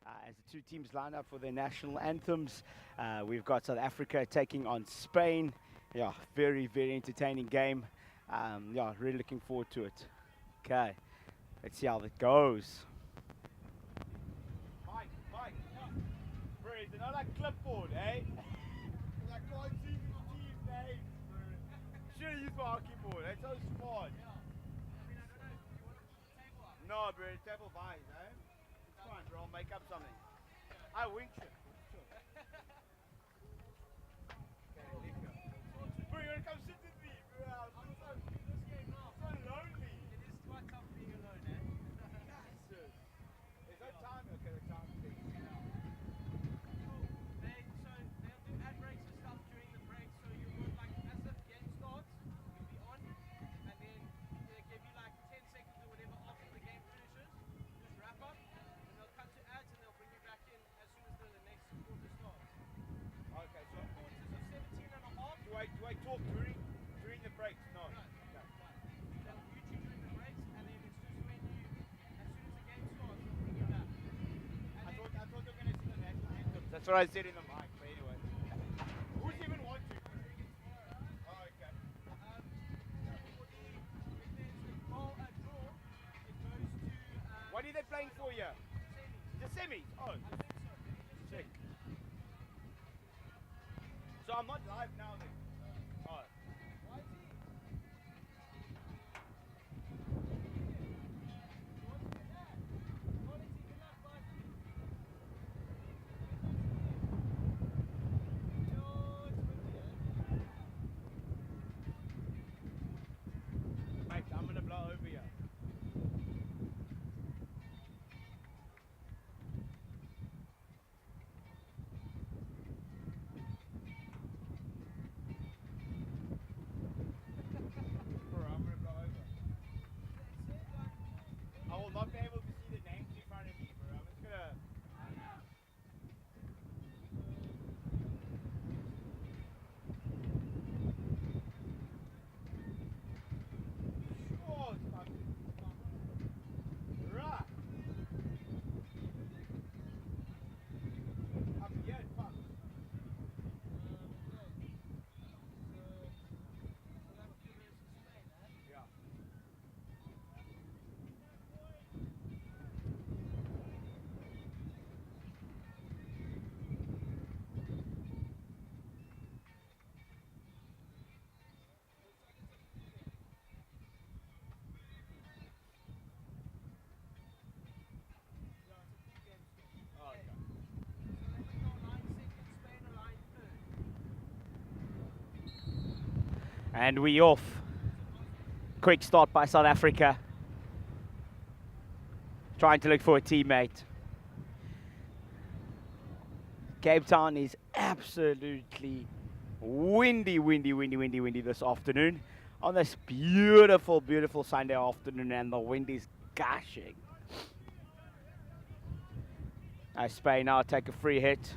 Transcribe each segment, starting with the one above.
as the two teams line up for their national anthems. We've got South Africa taking on Spain. Yeah, very, very entertaining game. Yeah, really looking forward to it. Okay, let's see how that goes. Mike, bro, is it not like clipboard, eh? I can't see the team names, bro. Should have used my hockey board, that's so smart. No, bro, table vines, eh? It's fine, bro, I'll make up something. I wink it. Okay, let's go. Bro, you wanna come sit with me, bro? I'm so lonely. It is quite tough being alone, eh? Yes. There's no time, okay, the time thing. They'll do ad breaks and stuff during the break, so you would like as the game starts, you'll be on, and then they'll give you like 10 seconds or whatever after the game finishes, just wrap up, and they'll cut to ads and they'll bring you back in as soon as the next quarter starts. Okay, so Quarters of 17 and a half. do I talk during the breaks? No. No. They'll mute you during the breaks, and then it's just when you, as soon as the game starts, they'll bring you back. I thought they were going to sing the national anthem. That's what I said in the mic, but anyway. Who's even watching? Oh, okay. What are they playing for here? The semis. Oh, sick. So I'm not live now then. Oh. Mate, I'm gonna blow over here. Bro, I'm gonna blow over. I will not be able to see the names in front of me, bro. I'm just gonna. Sure, it's fucking. Right. I'm here, fuck. Yeah. Oh, okay. And we off. Quick start by South Africa. Trying to look for a teammate. Cape Town is absolutely windy this afternoon. On this beautiful, beautiful Sunday afternoon, and the wind is gushing. As Spain now take a free hit.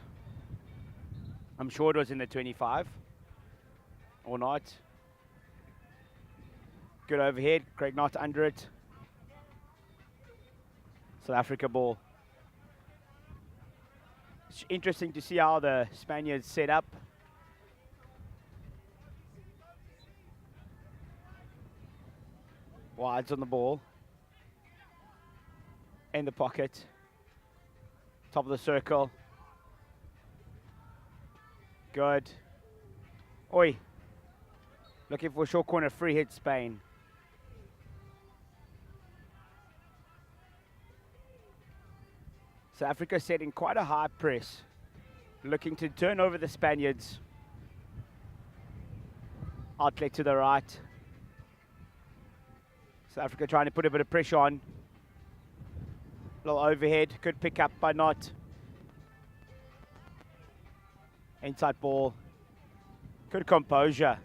I'm sure it was in the 25. Or not. Good overhead. Craig not under it. South Africa ball. It's interesting to see how the Spaniards set up. Wides on the ball. In the pocket. Top of the circle. Good. Oi. Looking for a short corner, free hit Spain. South Africa setting quite a high press. Looking to turn over the Spaniards. Outlet to the right. South Africa trying to put a bit of pressure on. Little overhead, good pick up but not. Inside ball. Good composure.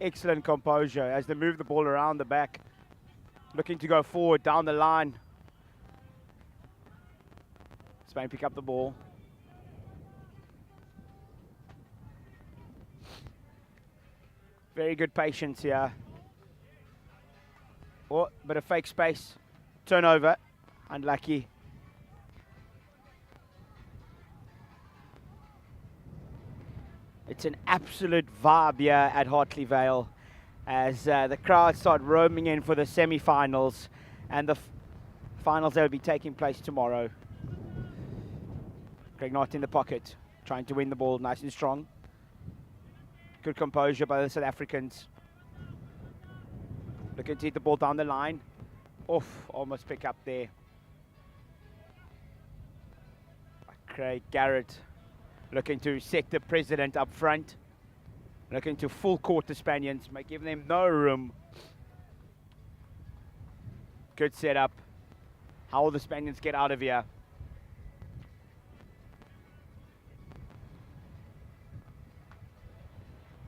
Excellent composure as they move the ball around the back. Looking to go forward down the line. Spain pick up the ball. Very good patience here. Oh, bit of fake space. Turnover. Unlucky. It's an absolute vibe here at Hartley Vale as the crowd start roaming in for the semi-finals and the finals that will be taking place tomorrow. Greg Knott in the pocket, trying to win the ball nice and strong. Good composure by the South Africans. Looking to hit the ball down the line. Oof, almost pick up there. Craig Garrett looking to set the president up front. Looking to full court the Spaniards, giving them no room. Good setup. How will the Spaniards get out of here?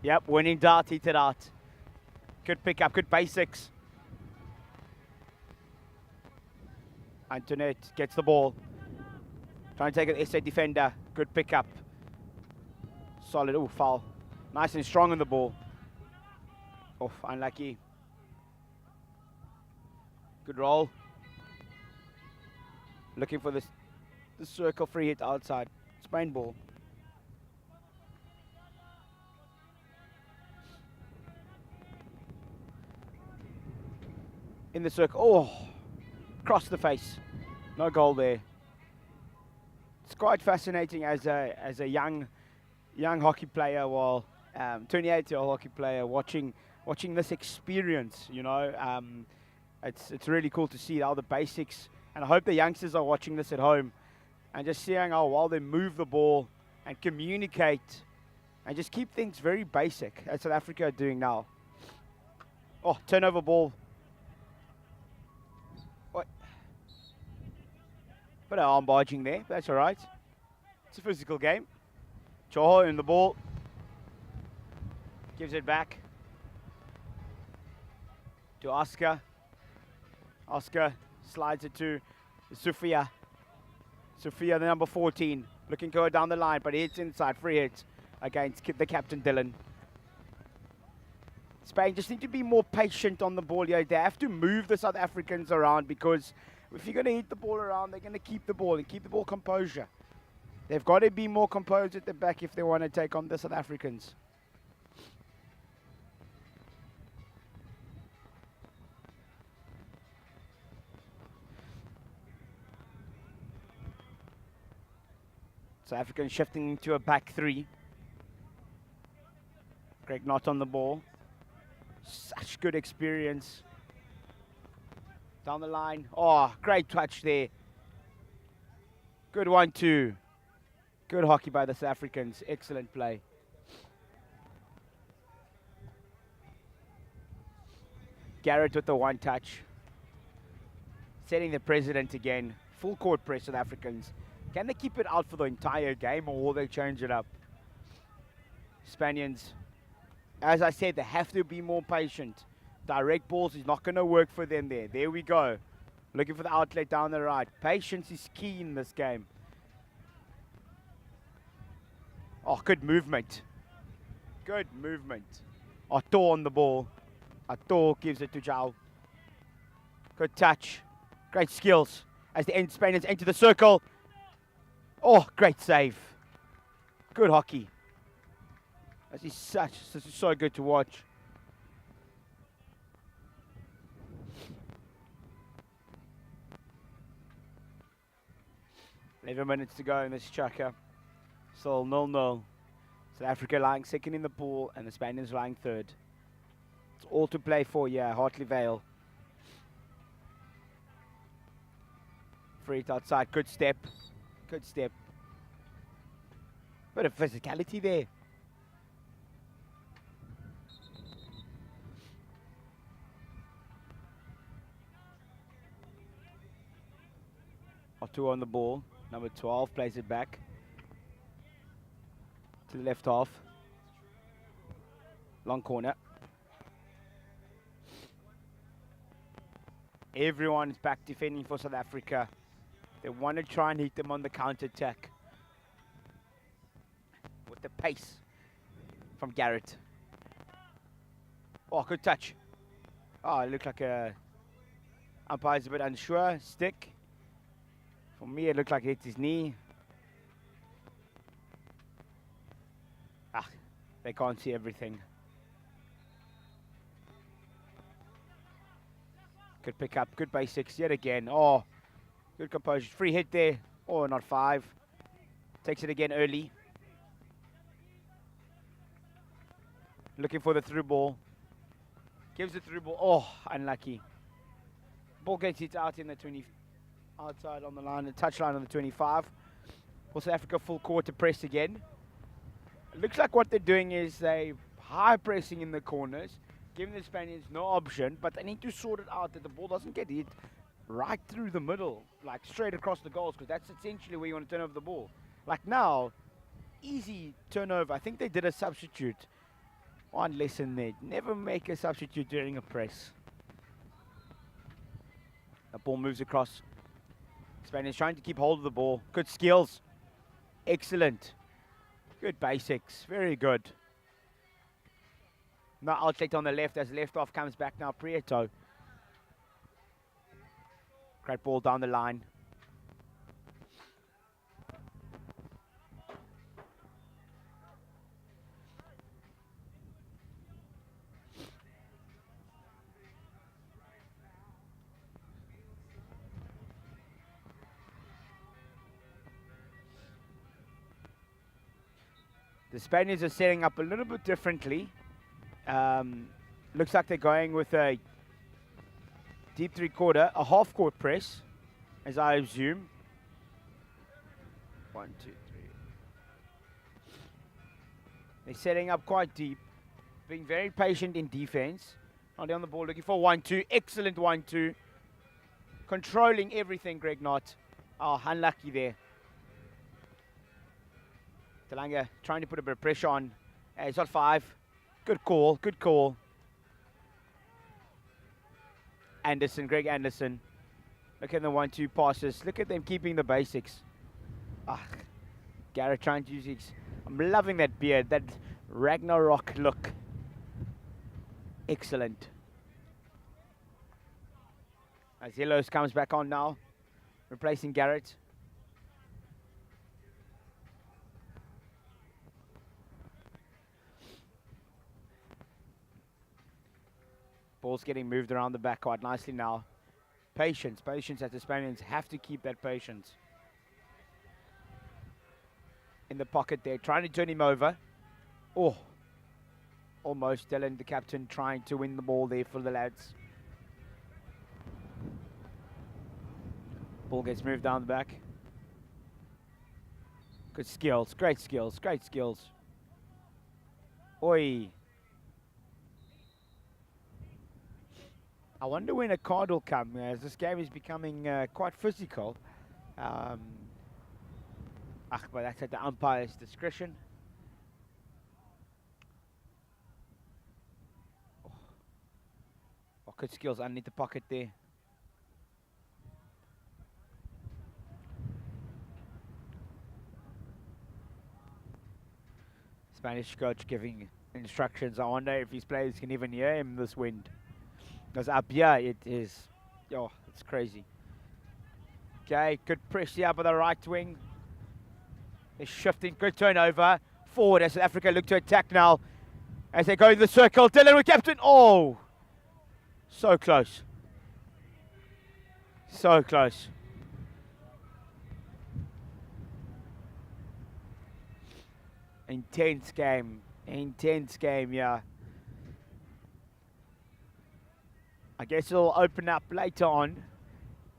Yep, when in doubt, hit it out. Good pick up, good basics. Antoinette gets the ball. Trying to take an RSA defender. Good pick up. Solid, oh, foul. Nice and strong on the ball. Oh, unlucky. Good roll. Looking for the circle free hit outside. Spain ball. In the circle. Oh, across the face. No goal there. It's quite fascinating as a young hockey player, well, 28-year-old hockey player, watching this experience. You know, it's really cool to see all the basics, and I hope the youngsters are watching this at home and just seeing how well they move the ball and communicate and just keep things very basic, as South Africa are doing now. Oh, turnover ball. What? Bit of arm barging there, but that's all right. It's a physical game. Choho in the ball. Gives it back to Oscar. Oscar slides it to Sophia. Sophia, the number 14, looking to go down the line, but hits inside, free hit against the captain, Dylan. Spain just need to be more patient on the ball here. They have to move the South Africans around, because if you're going to hit the ball around, they're going to keep the ball and keep the ball composure. They've got to be more composed at the back if they want to take on the South Africans. South Africans shifting into a back three. Greg Knott on the ball. Such good experience. Down the line. Oh, great touch there. Good 1-2. Good hockey by the South Africans. Excellent play. Garrett with the one touch. Setting the president again. Full court press South Africans. Can they keep it out for the entire game, or will they change it up? Spaniards, as I said, they have to be more patient. Direct balls is not going to work for them there. There we go. Looking for the outlet down the right. Patience is key in this game. Oh, good movement. Good movement. Otto on the ball. Otto gives it to Zhao. Good touch. Great skills as the Spaniards enter the circle. Oh, great save. Good hockey. This is so good to watch. Eleven minutes to go in this chucker. Still 0-0. South Africa lying second in the pool and the Spaniards lying third. It's all to play for, yeah, Hartley Vale. Free it outside, good step. Good step. Bit of physicality there. Otto on the ball. Number 12 plays it back to the left half. Long corner. Everyone is back defending for South Africa. They want to try and hit them on the counter-attack. With the pace from Garrett. Oh, good touch. Oh, it looked like a umpire's a bit unsure. Stick. For me, it looked like it hit his knee. Ah, They can't see everything. Good pick up, good basics yet again. Oh, good composure. Free hit there. Oh, not 5. Takes it again early. Looking for the through ball. Gives the through ball. Oh, unlucky. Ball gets hit out in the 20, outside on the line, the touch line on the 25. For South Africa, full court to press again. It looks like what they're doing is they high pressing in the corners, giving the Spaniards no option, but they need to sort it out that the ball doesn't get hit right through the middle, like straight across the goals, because that's essentially where you want to turn over the ball. Like now, easy turnover. I think they did a substitute. One lesson there. Never make a substitute during a press. The ball moves across. Spaniards trying to keep hold of the ball. Good skills. Excellent. Good basics. Very good. Now outlet on the left as left off comes back now. Prieto. Great ball down the line. The Spaniards are setting up a little bit differently. Looks like they're going with a deep 3/4, a half-court press, as I assume. 1, 2, 3. They're setting up quite deep, being very patient in defense. Not on the ball, looking for 1-2. Excellent 1-2. Controlling everything, Greg Knott. Oh, unlucky there. Telanga trying to put a bit of pressure on. He's got 5. Good call, good call. Anderson, Greg Anderson. Look at the 1-2 passes. Look at them keeping the basics. Ah, Garrett trying to use his... I'm loving that beard, that Ragnarok look. Excellent. Azelos comes back on now, replacing Garrett. Ball's getting moved around the back quite nicely now. Patience, patience as the Spaniards have to keep that patience. In the pocket there, trying to turn him over. Oh, almost Dylan, the captain, trying to win the ball there for the lads. Ball gets moved down the back. Good skills, great skills, great skills. Oi. I wonder when a card will come, as this game is becoming quite physical. But that's at the umpire's discretion. Oh, good skills underneath the pocket there. Spanish coach giving instructions. I wonder if his players can even hear him this wind. Because up here it is, oh, it's crazy. Okay, good press here by the right wing. They're shifting, good turnover. Forward as South Africa look to attack now. As they go in the circle, Dylan with captain. Oh, so close. So close. Intense game, yeah. I guess it'll open up later on,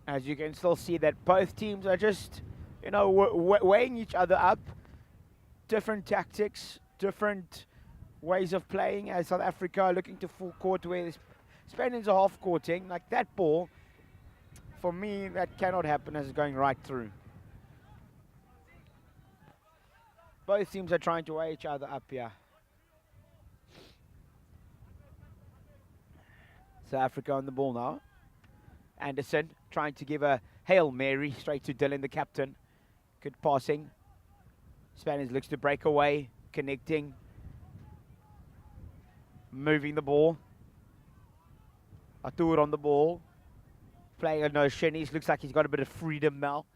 as you can still see that both teams are just, you know, weighing each other up. Different tactics, different ways of playing, as South Africa are looking to full court where the Spaniards are half courting. Like that ball, for me, that cannot happen as it's going right through. Both teams are trying to weigh each other up here. South Africa on the ball now. Anderson trying to give a Hail Mary straight to Dylan, the captain. Good passing. Spaniards looks to break away, connecting. Moving the ball. Atur on the ball. Playing a no shinnies. Looks like he's got a bit of freedom now.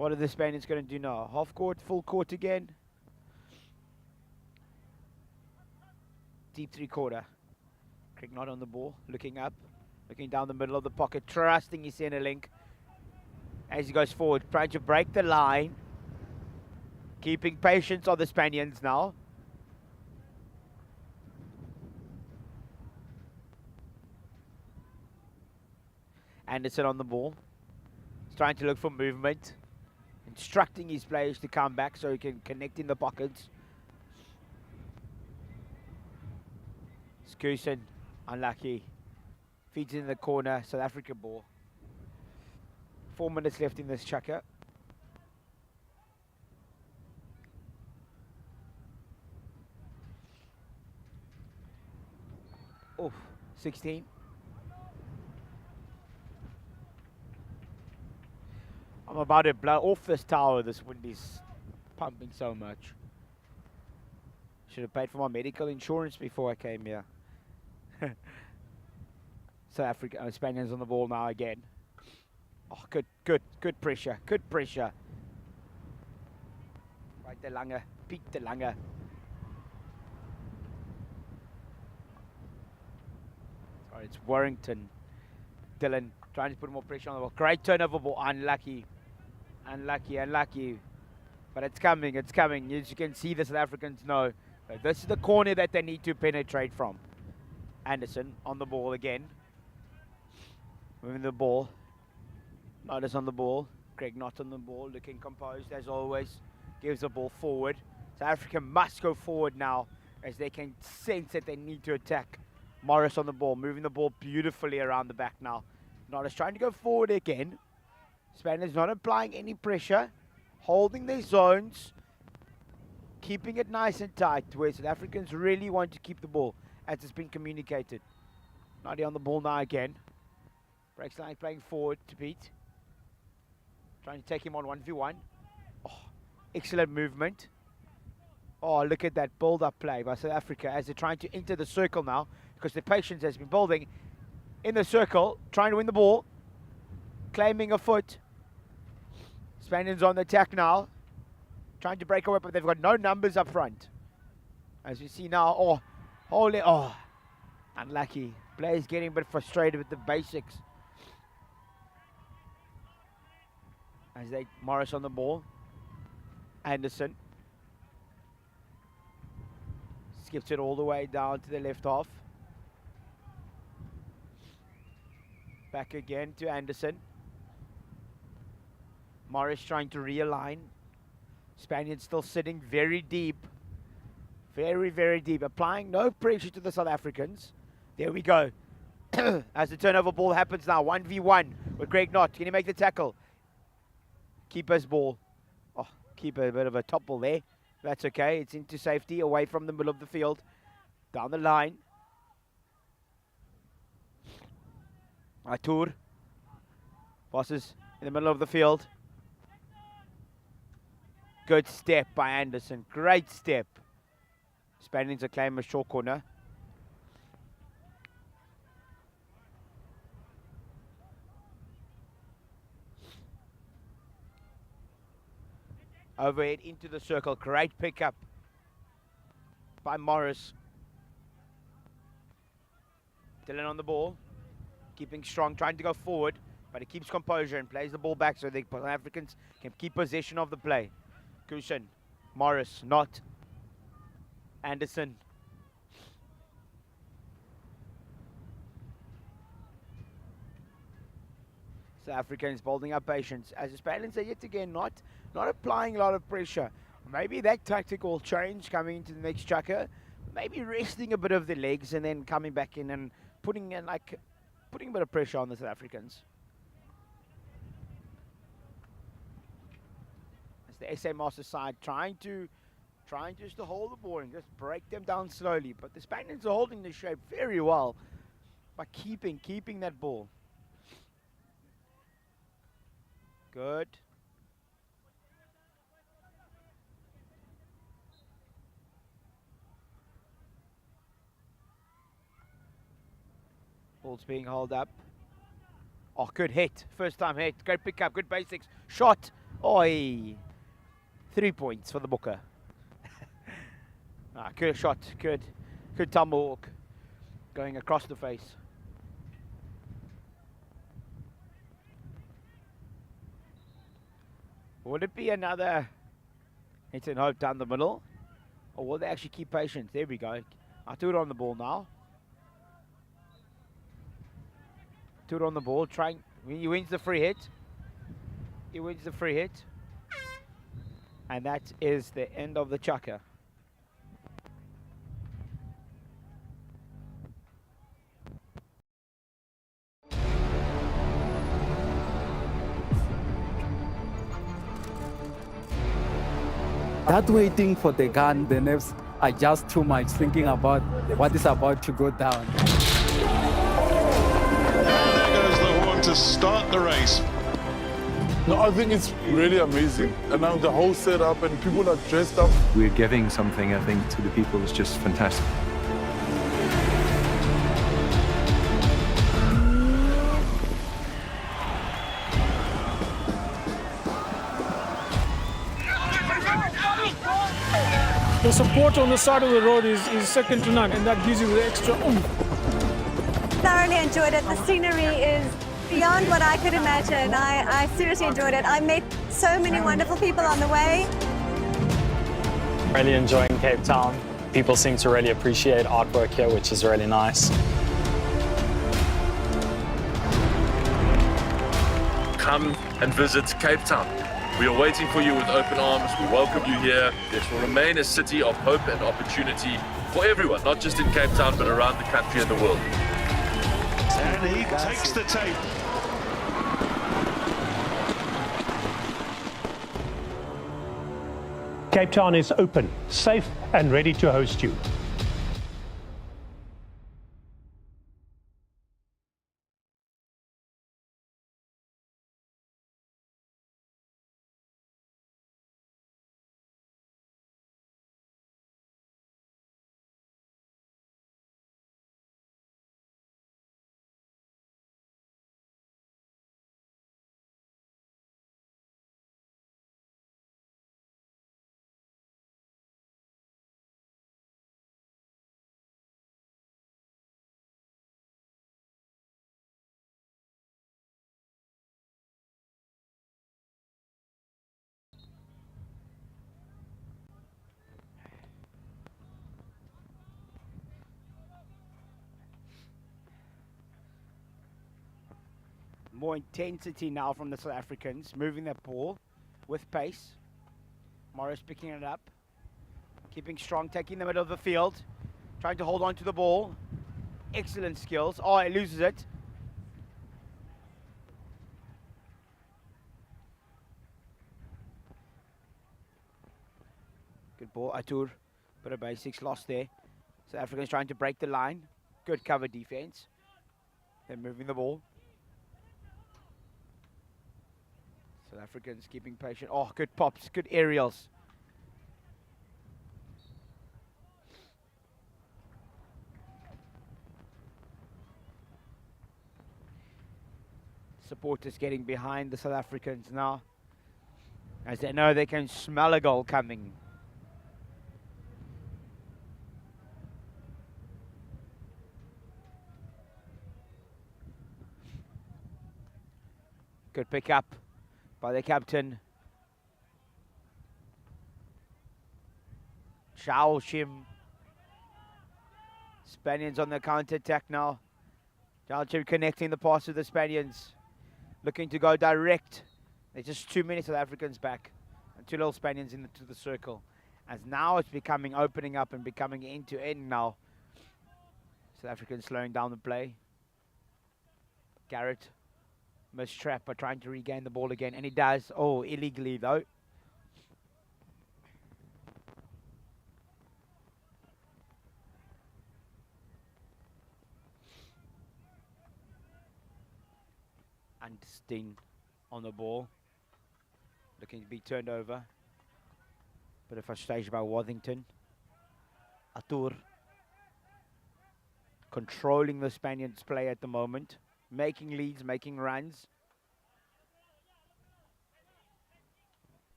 What are the Spaniards going to do now? Half court, full court again. Deep three-quarter. Craig not on the ball, looking up, looking down the middle of the pocket, trusting his center link. As he goes forward, trying to break the line. Keeping patience on the Spaniards now. Anderson on the ball. He's trying to look for movement. Instructing his players to come back so he can connect in the pockets. Skusen, unlucky. Feeds in the corner, South Africa ball. 4 minutes left in this chukker. Oh, 16. I'm about to blow off this tower. This wind is pumping so much. Should have paid for my medical insurance before I came here. South Africa, Spaniards on the ball now again. Oh, good pressure, good pressure. Right, De Lange, Piet De Lange. Sorry, it's Warrington. Dylan trying to put more pressure on the ball. Great turnover ball, unlucky. Unlucky. But it's coming. As you can see, the South Africans know that this is the corner that they need to penetrate from. Anderson on the ball again. Moving the ball. Notice on the ball. Craig not on the ball. Looking composed as always. Gives the ball forward. South Africa must go forward now as they can sense that they need to attack. Morris on the ball. Moving the ball beautifully around the back now. Notice trying to go forward again. Spaniards not applying any pressure. Holding their zones. Keeping it nice and tight where South Africans really want to keep the ball as it's been communicated. Nadia on the ball now again. Breaks line playing forward to Pete. Trying to take him on 1v1. Oh, excellent movement. Oh, look at that build-up play by South Africa as they're trying to enter the circle now because the patience has been building in the circle, trying to win the ball. Claiming a foot. Spaniards on the attack now. Trying to break away, but they've got no numbers up front. As you see now, unlucky. Players getting a bit frustrated with the basics. As Morris on the ball. Anderson. Skips it all the way down to the left half. Back again to Anderson. Morris trying to realign. Spaniards still sitting very deep. Very deep. Applying no pressure to the South Africans. There we go. As the turnover ball happens now. 1v1 with Greg Knott. Can he make the tackle? Keeper's ball. Oh, keeper a bit of a topple there. That's okay. It's into safety. Away from the middle of the field. Down the line. Atour. Passes in the middle of the field. Good step by Anderson. Great step. Spaniards claim a short corner. Overhead into the circle. Great pickup by Morris. Dylan on the ball. Keeping strong, trying to go forward. But he keeps composure and plays the ball back so the South Africans can keep possession of the play. Kusen, Morris, not Anderson. South Africans building up patience as the Spaniards are yet again not applying a lot of pressure. Maybe that tactic will change coming into the next chukker. Maybe resting a bit of the legs and then coming back in and putting a bit of pressure on the South Africans. The SA Master side trying just to hold the ball and just break them down slowly. But the Spaniards are holding the shape very well by keeping that ball. Good. Ball's being held up. Oh, good hit. First time hit. Great pickup. Good basics. Shot. Oi! 3 points for the Booker. Good shot, good tumble walk. Going across the face. Would it be another hit and hope down the middle? Or will they actually keep patience? There we go. Artur on the ball now. Artur on the ball, trying. He wins the free hit. He wins the free hit. And that is the end of the chukker. That waiting for the gun, the nerves are just too much, thinking about what is about to go down. And there goes the horn to start the race. No, I think it's really amazing. And now the whole setup and people are dressed up. We're giving something, I think, to the people is just fantastic. The support on the side of the road is second to none, and that gives you the extra oomph. Thoroughly enjoyed it. The scenery is beyond what I could imagine. I seriously enjoyed it. I met so many wonderful people on the way. Really enjoying Cape Town. People seem to really appreciate artwork here, which is really nice. Come and visit Cape Town. We are waiting for you with open arms. We welcome you here. It will remain a city of hope and opportunity for everyone, not just in Cape Town, but around the country and the world. And he takes the tape. Cape Town is open, safe, and ready to host you. More intensity now from the South Africans, moving their ball with pace. Morris picking it up, keeping strong, taking the middle of the field, trying to hold on to the ball. Excellent skills. Oh, he loses it. Good ball, Artur. Bit of basics lost there. South Africans trying to break the line. Good cover defense. They're moving the ball. South Africans keeping patient. Oh, good pops, good aerials. Supporters getting behind the South Africans now, as they know they can smell a goal coming. Good pick up by the captain. Shao Shim. Spaniards on the counter-attack now. Shao Shim connecting the pass to the Spaniards. Looking to go direct. There's just 2 minutes of Africans back. And 2 little Spaniards into the circle. As now it's becoming, opening up and becoming end-to-end now. South Africans slowing down the play. Garrett. Missed trap, but trying to regain the ball again, and he does. Oh, illegally though. Anderstein on the ball, looking to be turned over. Bit of frustration by Worthington. Artur controlling the Spaniards' play at the moment. Making leads, making runs.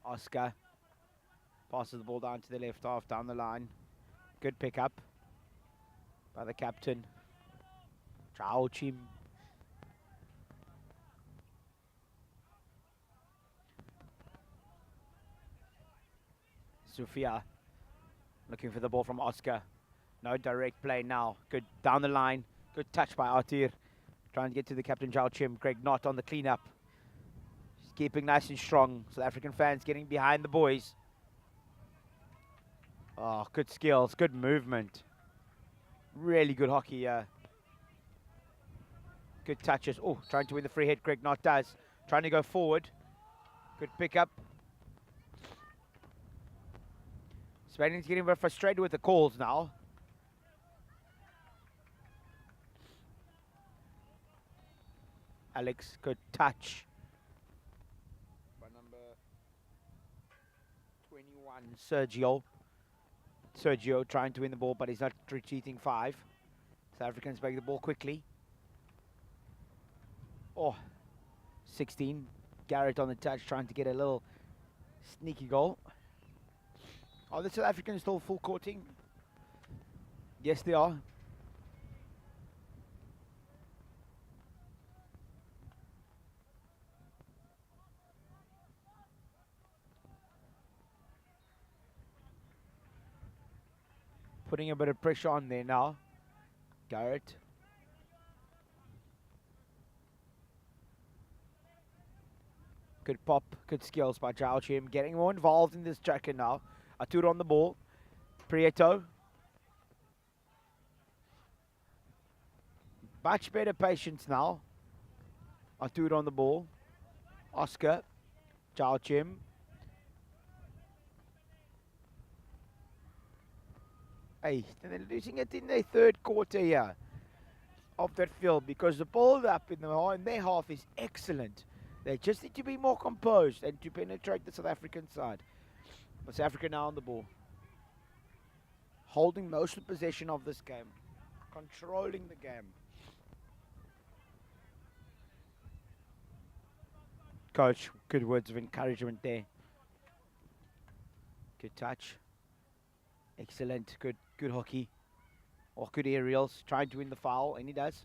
Oscar passes the ball down to the left half, down the line. Good pick up by the captain, Chao Chim. Sofia looking for the ball from Oscar. No direct play now. Good down the line. Good touch by Artir. Trying to get to the captain, Chao Chim. Greg Knott on the cleanup. He's keeping nice and strong. South African fans getting behind the boys. Oh, good skills, good movement. Really good hockey. Good touches. Oh, trying to win the free hit. Greg Knott does. Trying to go forward. Good pick up. Spain's getting very frustrated with the calls now. Alex, good touch. By number 21, Sergio. Sergio trying to win the ball, but he's not retreating 5. South Africans make the ball quickly. Oh, 16. Garrett on the touch, trying to get a little sneaky goal. Are the South Africans still full courting? Yes, they are. Putting a bit of pressure on there now. Garrett. Good pop, good skills by Chao Chim. Getting more involved in this jacket now. Arturo on the ball. Prieto. Much better patience now. Arturo on the ball. Oscar. Chao Chim. Hey, and they're losing it in their third quarter here of that field because the build up in their half is excellent. They just need to be more composed and to penetrate the South African side. But South Africa now on the ball. Holding most of the possession of this game. Controlling the game. Coach, good words of encouragement there. Good touch. Excellent, good hockey. Or good aerials, trying to win the foul, and he does.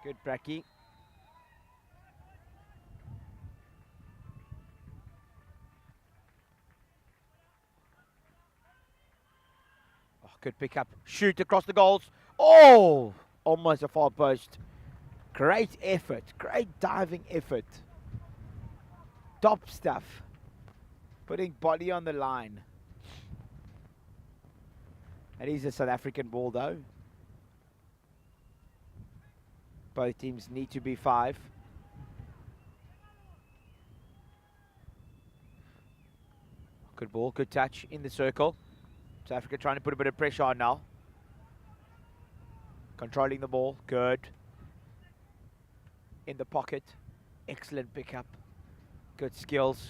Good Bracky. Oh, good pick up. Shoot across the goals. Oh! Almost a far post. Great effort, great diving effort. Top stuff. Putting body on the line. It is a South African ball though. Both teams need to be 5. Good ball, good touch in the circle. South Africa trying to put a bit of pressure on now. Controlling the ball, good. In the pocket, excellent pickup. Good skills.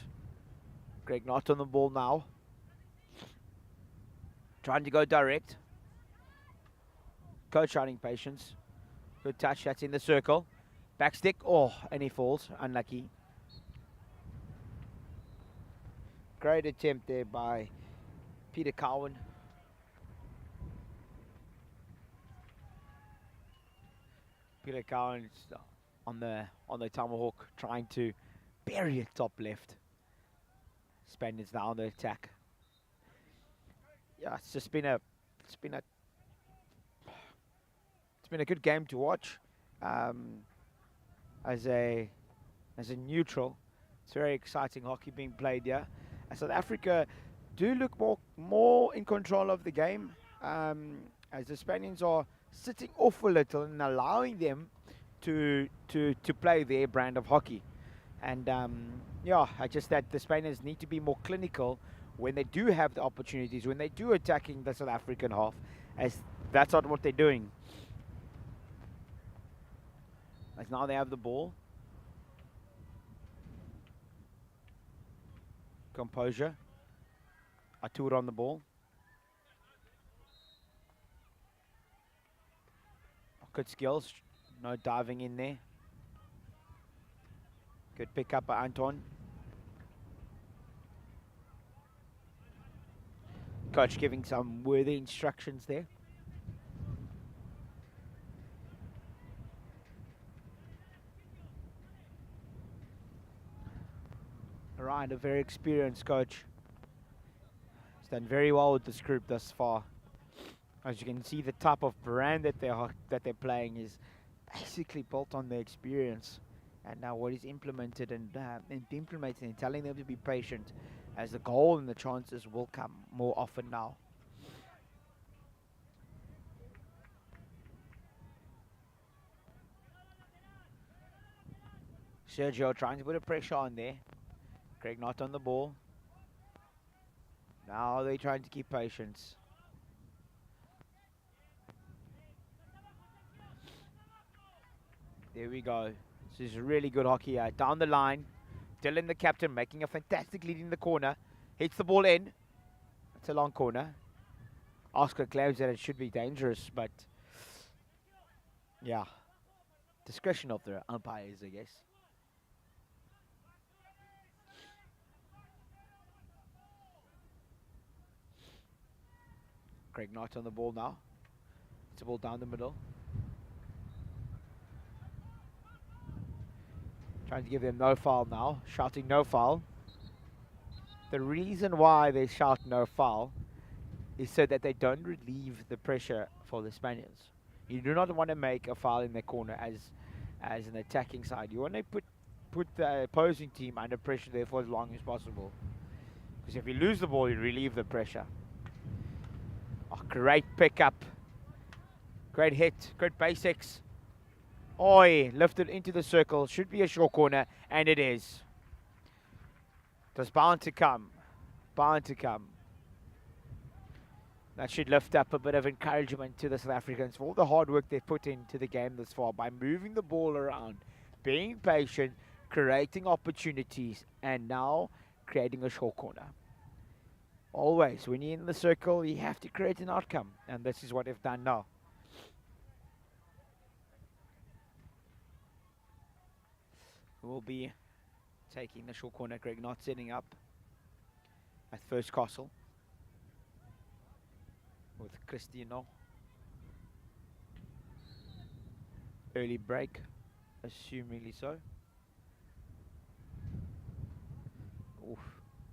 Greg Knott on the ball now. Trying to go direct. Coach showing patience. Good touch, that's in the circle. Back stick, oh, and he falls, unlucky. Great attempt there by Peter Cowan. Peter Cowan on the tomahawk, trying to bury it top left. Spaniards now on the attack. Yeah, it's been a good game to watch. As a neutral, it's very exciting hockey being played here. And South Africa do look more in control of the game, as the Spaniards are sitting off a little and allowing them to play their brand of hockey. And yeah, I just that the Spaniards need to be more clinical when they do have the opportunities, when they do attacking the South African half, as that's not what they're doing. As now they have the ball. Composure. Arturo on the ball. Good skills. No diving in there. Good pick up by Anton. Coach giving some worthy instructions there. Ryan, a very experienced coach. He's done very well with this group thus far. As you can see, the type of brand that they're playing is basically built on their experience. And now what is implemented and implementing and telling them to be patient, as the goal and the chances will come more often now. Sergio trying to put a pressure on there. Craig not on the ball. Now they're trying to keep patience. There we go. This is really good hockey here. Down the line. Dylan, the captain, making a fantastic lead in the corner. Hits the ball in. It's a long corner. Oscar claims that it should be dangerous, but yeah. Discretion of the umpires, I guess. Craig Knight on the ball now. It's a ball down the middle. Trying to give them no foul now. Shouting no foul. The reason why they shout no foul is so that they don't relieve the pressure for the Spaniards. You do not want to make a foul in the corner as an attacking side. You want to put the opposing team under pressure there for as long as possible. Because if you lose the ball, you relieve the pressure. Oh, great pickup. Great hit. Great basics. Oi, lifted into the circle. Should be a short corner, and it is. That's bound to come. Bound to come. That should lift up a bit of encouragement to the South Africans for all the hard work they've put into the game this far by moving the ball around, being patient, creating opportunities, and now creating a short corner. Always, when you're in the circle, you have to create an outcome, and this is what they've done now. Will be taking the short corner. Greg not setting up at first castle with Cristiano. Early break, assumingly so. Oof,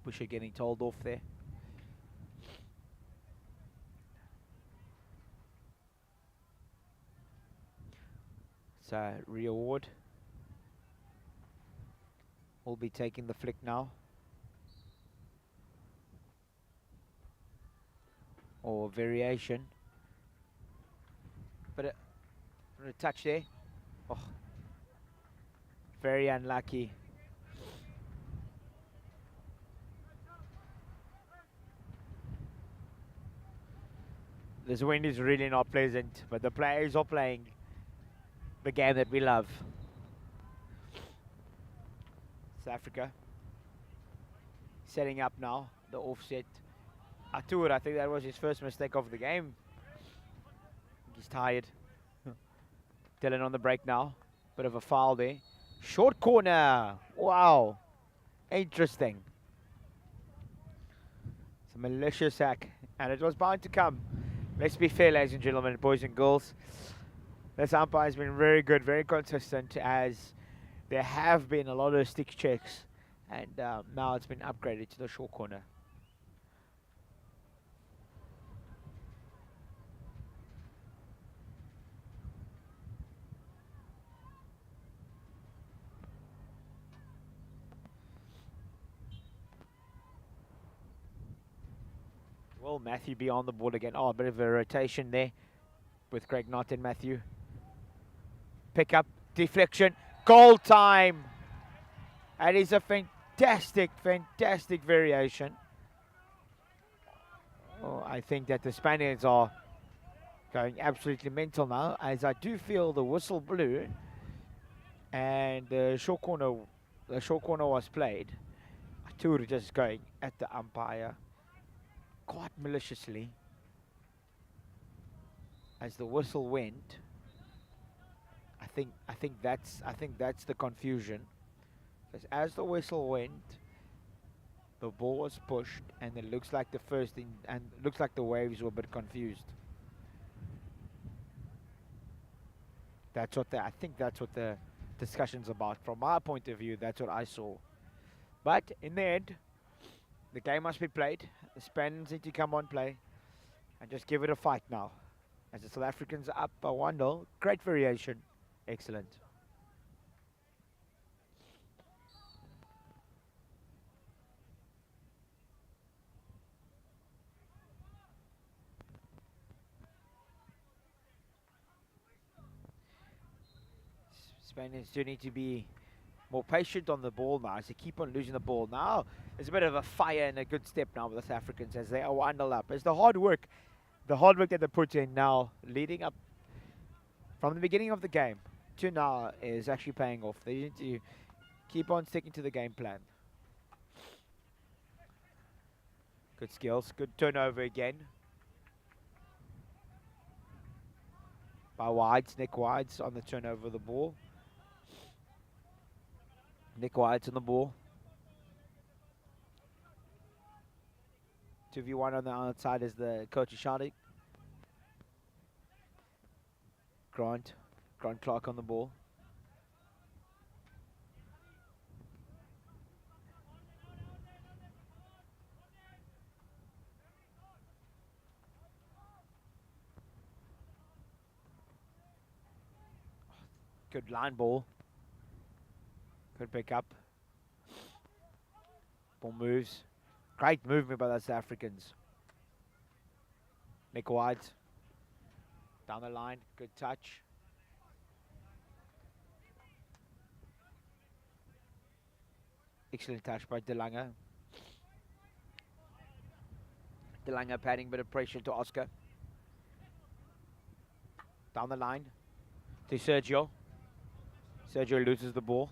Busher getting told off there. So reward. Will be taking the flick now. Or variation. But a touch there. Oh, very unlucky. This wind is really not pleasant, but the players are playing the game that we love. South Africa setting up now, the offset. Atur, I think that was his first mistake of the game. He's tired. Dylan on the break now. Bit of a foul there. Short corner. Wow. Interesting. It's a malicious hack, and it was bound to come. Let's be fair, ladies and gentlemen, boys and girls. This umpire has been very good, very consistent, as there have been a lot of stick checks, and now it's been upgraded to the short corner. Will Matthew be on the board again? Oh, a bit of a rotation there with Craig Knott and Matthew. Pick up, deflection, goal time. That is a fantastic, fantastic variation. Oh, I think that the Spaniards are going absolutely mental now, as I do feel the whistle blew and the short corner was played. Atur just going at the umpire quite maliciously as the whistle went. I think that's the confusion, because as the whistle went, The ball was pushed, and it looks like the first thing, and looks like the Waves were a bit confused. That's what I think that's what the discussion's about. From my point of view, that's what I saw. But in the end, the game must be played. The Spaniards need to come on play and just give it a fight now. As the South Africans are up by 1-0. Great variation. Excellent. Spaniards do need to be more patient on the ball now as they keep on losing the ball. Now there's a bit of a fire and a good step now with the South Africans as they are 1-0 up. It's the hard work that they put in now, leading up from the beginning of the game to now, is actually paying off. They need to keep on sticking to the game plan. Good skills, good turnover again. By Wides, Nick Wides on the turnover of the ball. Nick Wides on the ball. 2v1 on the outside is the coach Shadi. Grant Clark on the ball. Good line ball. Good pick up. Ball moves. Great movement by the South Africans. Nick Wides. Down the line. Good touch. Excellent touch by De Lange. De Lange padding a bit of pressure to Oscar. Down the line to Sergio. Sergio loses the ball.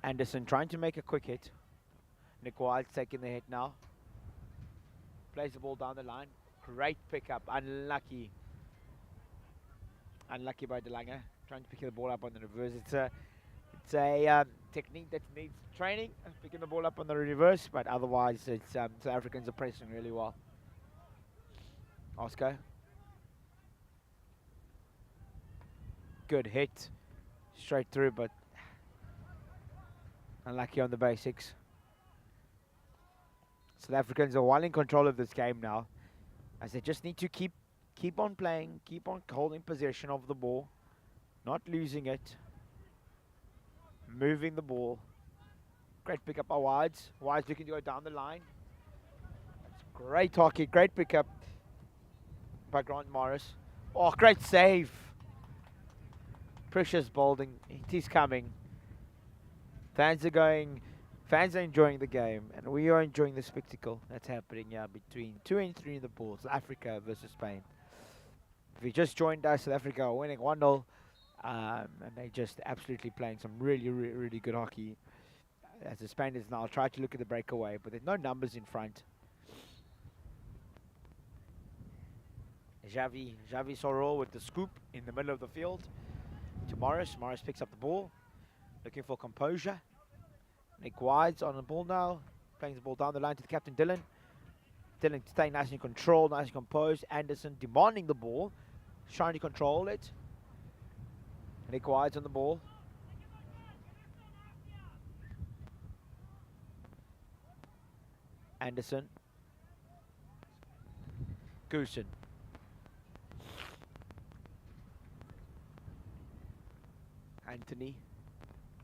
Anderson trying to make a quick hit. Nick Wild taking the hit now. Plays the ball down the line. Great pickup. Unlucky. Unlucky by De Lange. Trying to pick the ball up on the reverse. It's a technique that needs training. Picking the ball up on the reverse, but otherwise, it's South Africans are pressing really well. Oscar. Good hit. Straight through, but unlucky on the basics. South Africans are well in control of this game now, as they just need to keep on playing, keep on holding possession of the ball, not losing it, moving the ball. Great pickup by Wides. Wides looking to go down the line. That's great hockey, great pickup by Grant Morris. Oh, great save. Precious bowling. It is coming. Fans are enjoying the game, and we are enjoying the spectacle that's happening here between 2 and 3 in the pool. South Africa versus Spain. If you just joined us, South Africa are winning 1-0, and they're just absolutely playing some really good hockey. As the Spaniards now try to look at the breakaway, but there's no numbers in front. Javi Soro with the scoop in the middle of the field to Morris. Morris picks up the ball, looking for composure. Nick Wides on the ball now, playing the ball down the line to the captain Dylan. Dylan staying nice and controlled, nice and composed. Anderson demanding the ball, trying to control it. Nick Wides on the ball. Anderson. Goosen. Anthony.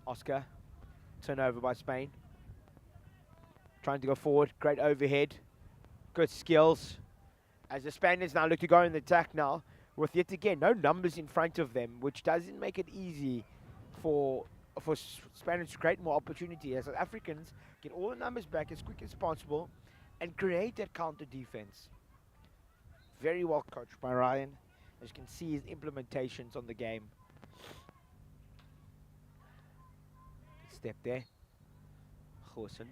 Oscar. Turnover by Spain. Trying to go forward. Great overhead. Good skills. As the Spaniards now look to go in the attack now, with yet again no numbers in front of them, which doesn't make it easy for Spaniards to create more opportunity. As South Africans get all the numbers back as quick as possible and create that counter defense. Very well coached by Ryan. As you can see his implementations on the game. Step there. Goosen.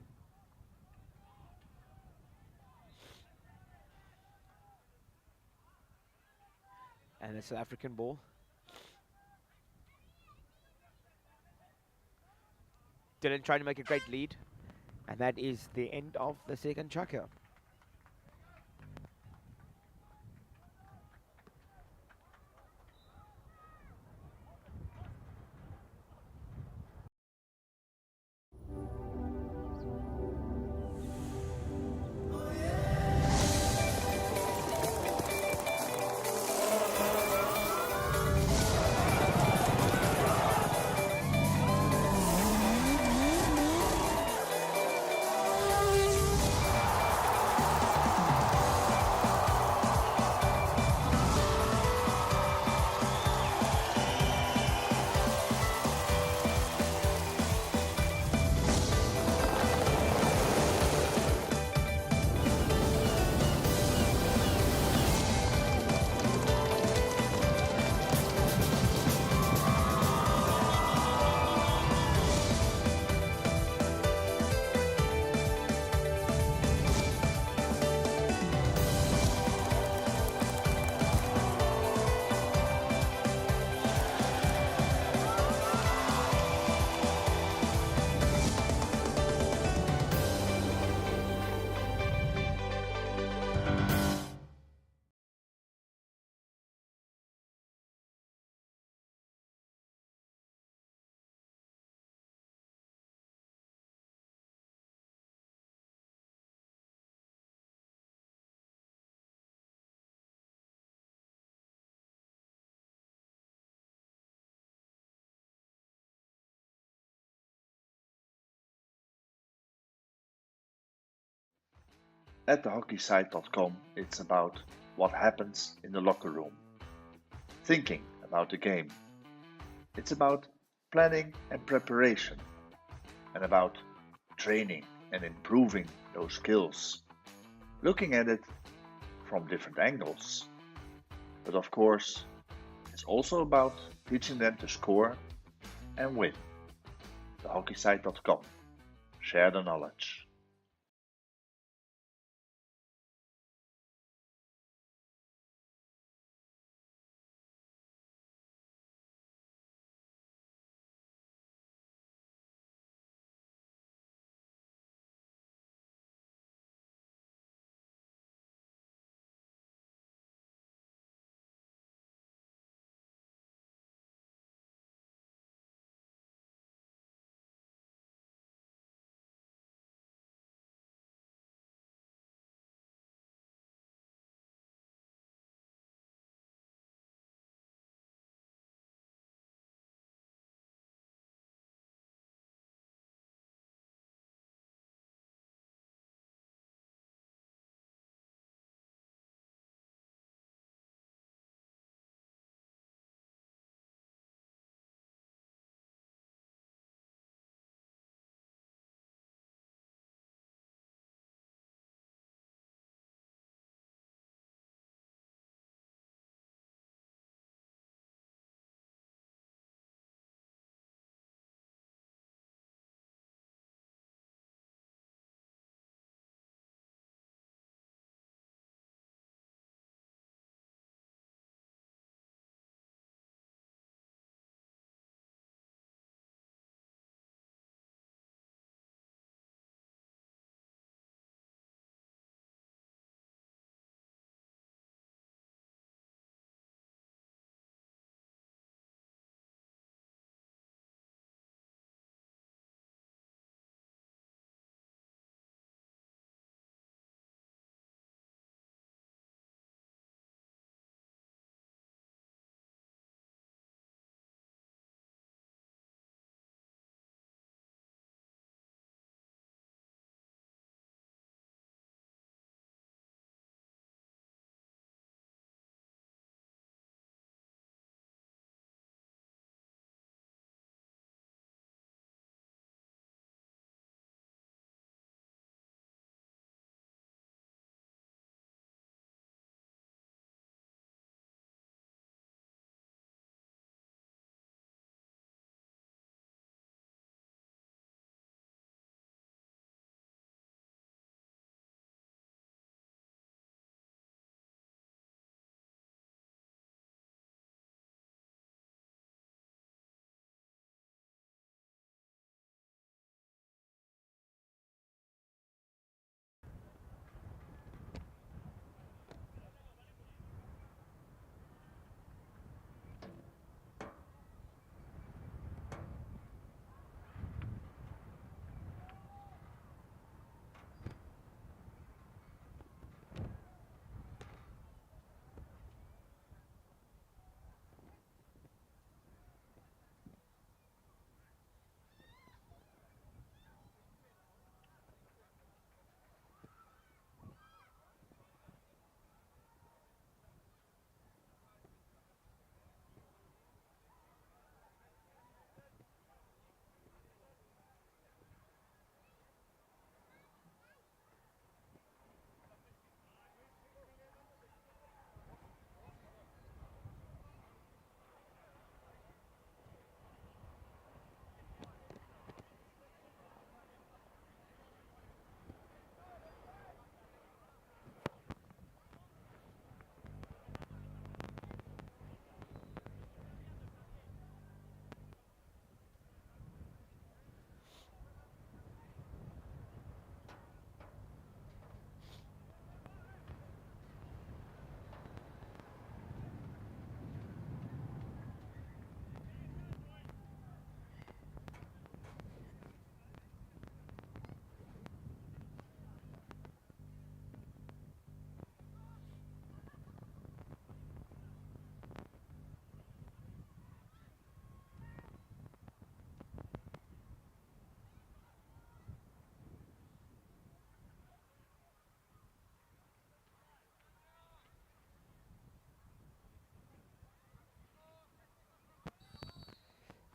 And the South African ball. Dylan trying to make a great lead. And that is the end of the second chucker. At thehockeysite.com, it's about what happens in the locker room, thinking about the game. It's about planning and preparation, and about training and improving those skills, looking at it from different angles. But of course, it's also about teaching them to score and win. Thehockeysite.com. Share the knowledge.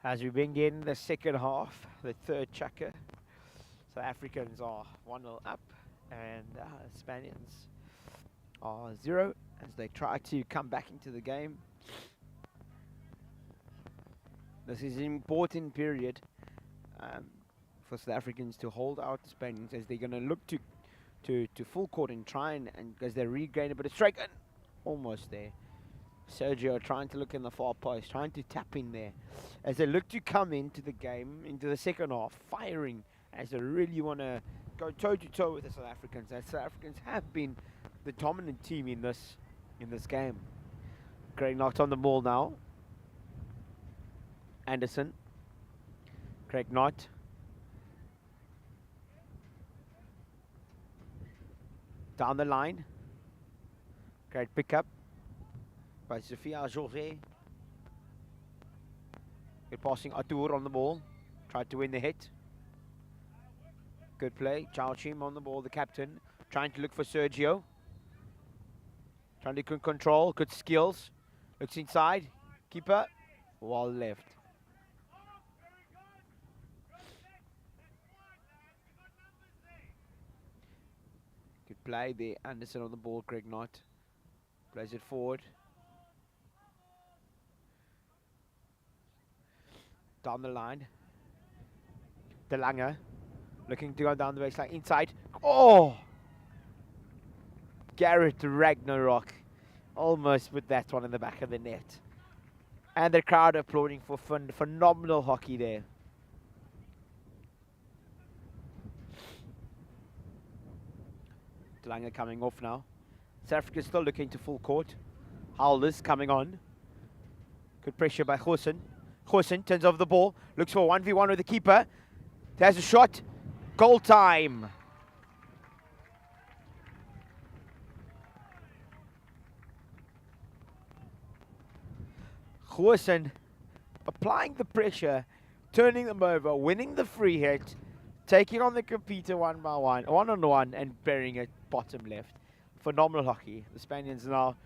As we begin the second half, the third checker, South Africans are 1-0 up, and Spaniards are 0 as they try to come back into the game. This is an important period for South Africans to hold out the Spaniards, as they're going to look to full court and try and as they regain a bit of strike, and almost there. Sergio trying to look in the far post, trying to tap in there as they look to come into the game, into the second half, firing as they really want to go toe-to-toe with the South Africans. As South Africans have been the dominant team in this game. Craig Knott on the ball now. Anderson. Craig Knott. Down the line. Great pickup by Sophia Jorge. Good passing, Atour on the ball. Tried to win the hit. Good play. Chao Chim on the ball, the captain. Trying to look for Sergio. Trying to control. Good skills. Looks inside. Keeper. Wall left. Good play there. Anderson on the ball. Greg Knott plays it forward. Down the line. De Lange looking to go down the baseline. Inside. Oh! Garrett Ragnarok almost put that one in the back of the net. And the crowd applauding for phenomenal hockey there. De Lange coming off now. South Africa still looking to full court. Howlers coming on. Good pressure by Goosen. Goosen turns over the ball. Looks for 1v1 with the keeper. There's a shot. Goal time. Goosen applying the pressure, turning them over, winning the free hit, taking on the competitor one by one, one-on-one, and burying it bottom left. Phenomenal hockey. The Spaniards now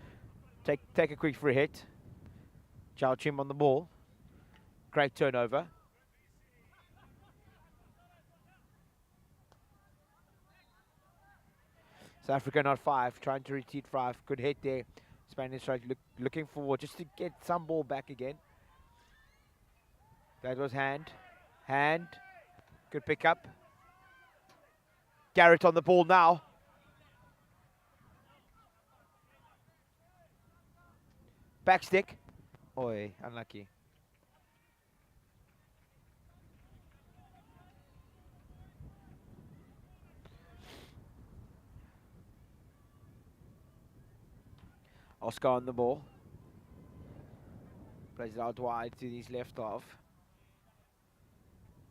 take a quick free hit. Chao Chim on the ball. Great turnover. South Africa not 5, trying to retreat 5. Good hit there. Spaniards trying to looking forward just to get some ball back again. That was hand. Good pick up. Garrett on the ball now. Backstick. Oi, unlucky. Oscar on the ball. Plays it out wide to his left half.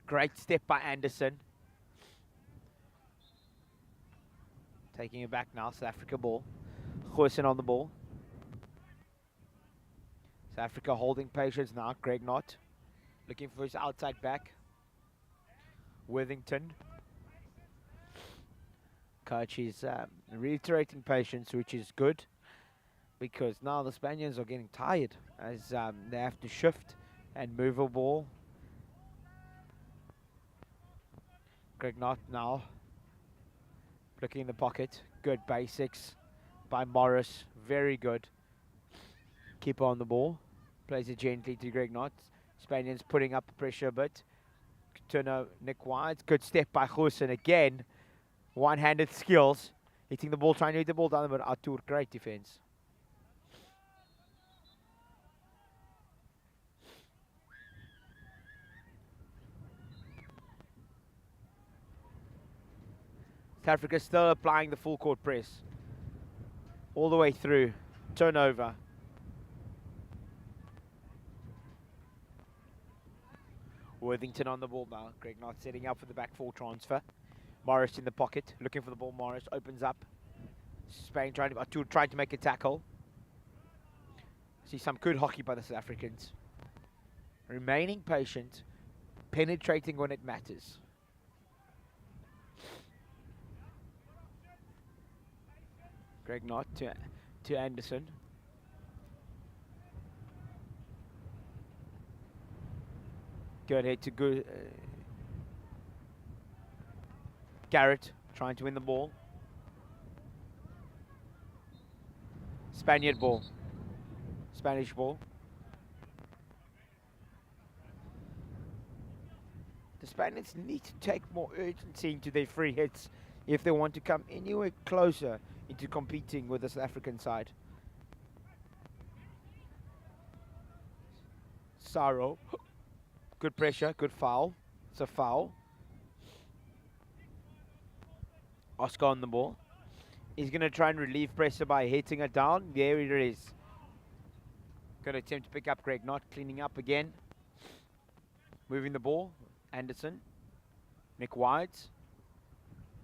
Great step by Anderson. Taking it back now, South Africa ball. Goosen on the ball. South Africa holding patience now. Greg Knott looking for his outside back. Worthington. Coach is reiterating patience, which is good, because now the Spaniards are getting tired as they have to shift and move a ball. Greg Knott now looking in the pocket. Good basics by Morris. Very good. Keeper on the ball. Plays it gently to Greg Knott. Spaniards putting up pressure a bit. Turner, Nick White. Good step by Goosen again. One-handed skills. Hitting the ball, trying to hit the ball down, but Atour, great defense. South Africa still applying the full court press. All the way through. Turnover. Worthington on the ball now. Greg Knott setting up for the back four transfer. Morris in the pocket. Looking for the ball. Morris opens up. Spain trying to make a tackle. See some good hockey by the South Africans. Remaining patient. Penetrating when it matters. Greg Knott to Anderson. Good hit to good. Garrett trying to win the ball. Spaniard ball. Spanish ball. The Spaniards need to take more urgency into their free hits if they want to come anywhere closer into competing with the South African side. Saro. Good pressure, good foul. It's a foul. Oscar on the ball. He's going to try and relieve pressure by hitting it down. There it is. Going to attempt to pick up Greg Knott, cleaning up again. Moving the ball. Anderson. Nick White.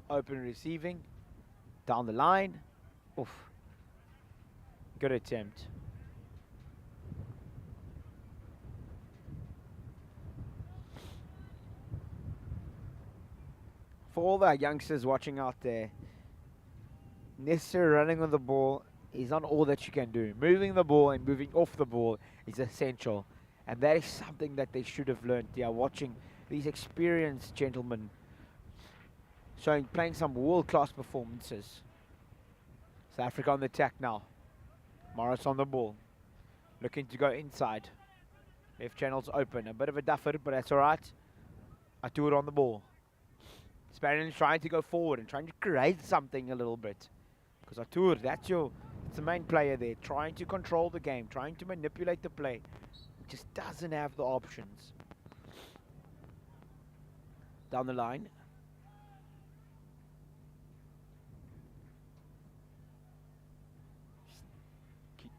Open receiving. Down the line. Oof. Good attempt. For all the youngsters watching out there, necessarily running on the ball is not all that you can do. Moving the ball and moving off the ball is essential. And that is something that they should have learned. They are watching these experienced gentlemen playing some world-class performances. South Africa on the attack now. Morris on the ball. Looking to go inside. Left channel's open. A bit of a duffer, but that's all right. Atour on the ball. Spaniards trying to go forward and trying to create something a little bit. Because Atour, that's the main player there. Trying to control the game. Trying to manipulate the play. Just doesn't have the options. Down the line.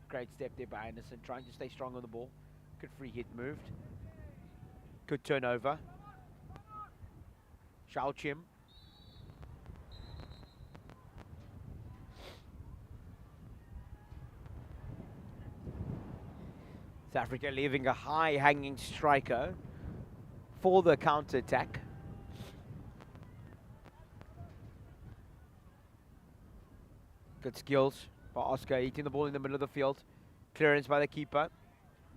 Great step there by Anderson. Trying to stay strong on the ball. Good free hit moved. Good turnover. Xiao Chim. South Africa leaving a high-hanging striker for the counter-attack. Good skills by Oscar, eating the ball in the middle of the field. Clearance by the keeper.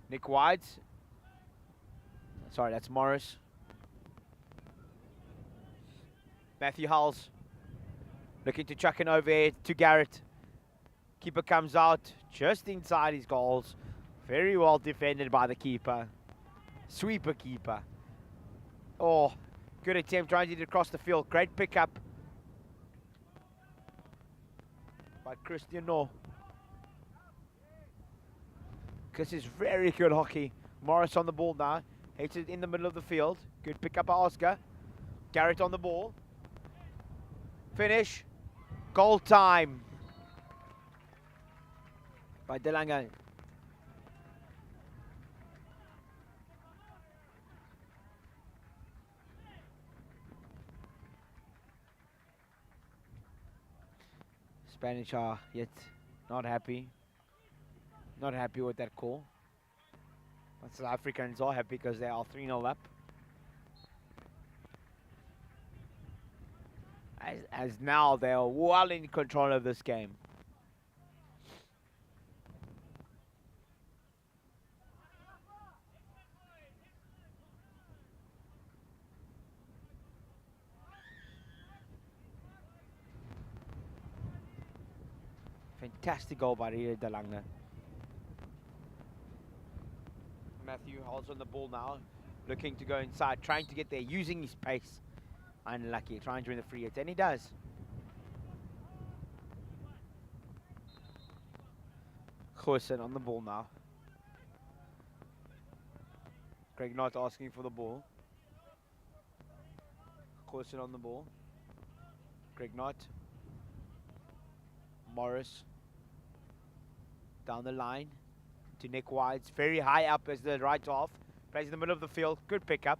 Nick White. Sorry, that's Morris. Matthew Hulls looking to chuck an overhead to Garrett. Keeper comes out just inside his goals. Very well defended by the keeper. Sweeper keeper. Oh, good attempt trying to get across the field. Great pickup by Christian No. This is very good hockey. Morris on the ball now. Hits it in the middle of the field. Good pickup by Oscar. Garrett on the ball. Finish. Goal time by Delanga. Spanish are yet not happy. Not happy with that call. But South Africans are happy because they are 3-0 up. As now they are well in control of this game. Fantastic goal by Ria Delanga. Matthew holds on the ball now, looking to go inside, trying to get there, using his pace. Unlucky, trying to win the free hit, and he does. Goosen on the ball now. Greg Knott asking for the ball. Goosen on the ball. Greg Knott. Morris. Down the line to Nick White. Very high up as the right half. Plays in the middle of the field. Good pickup.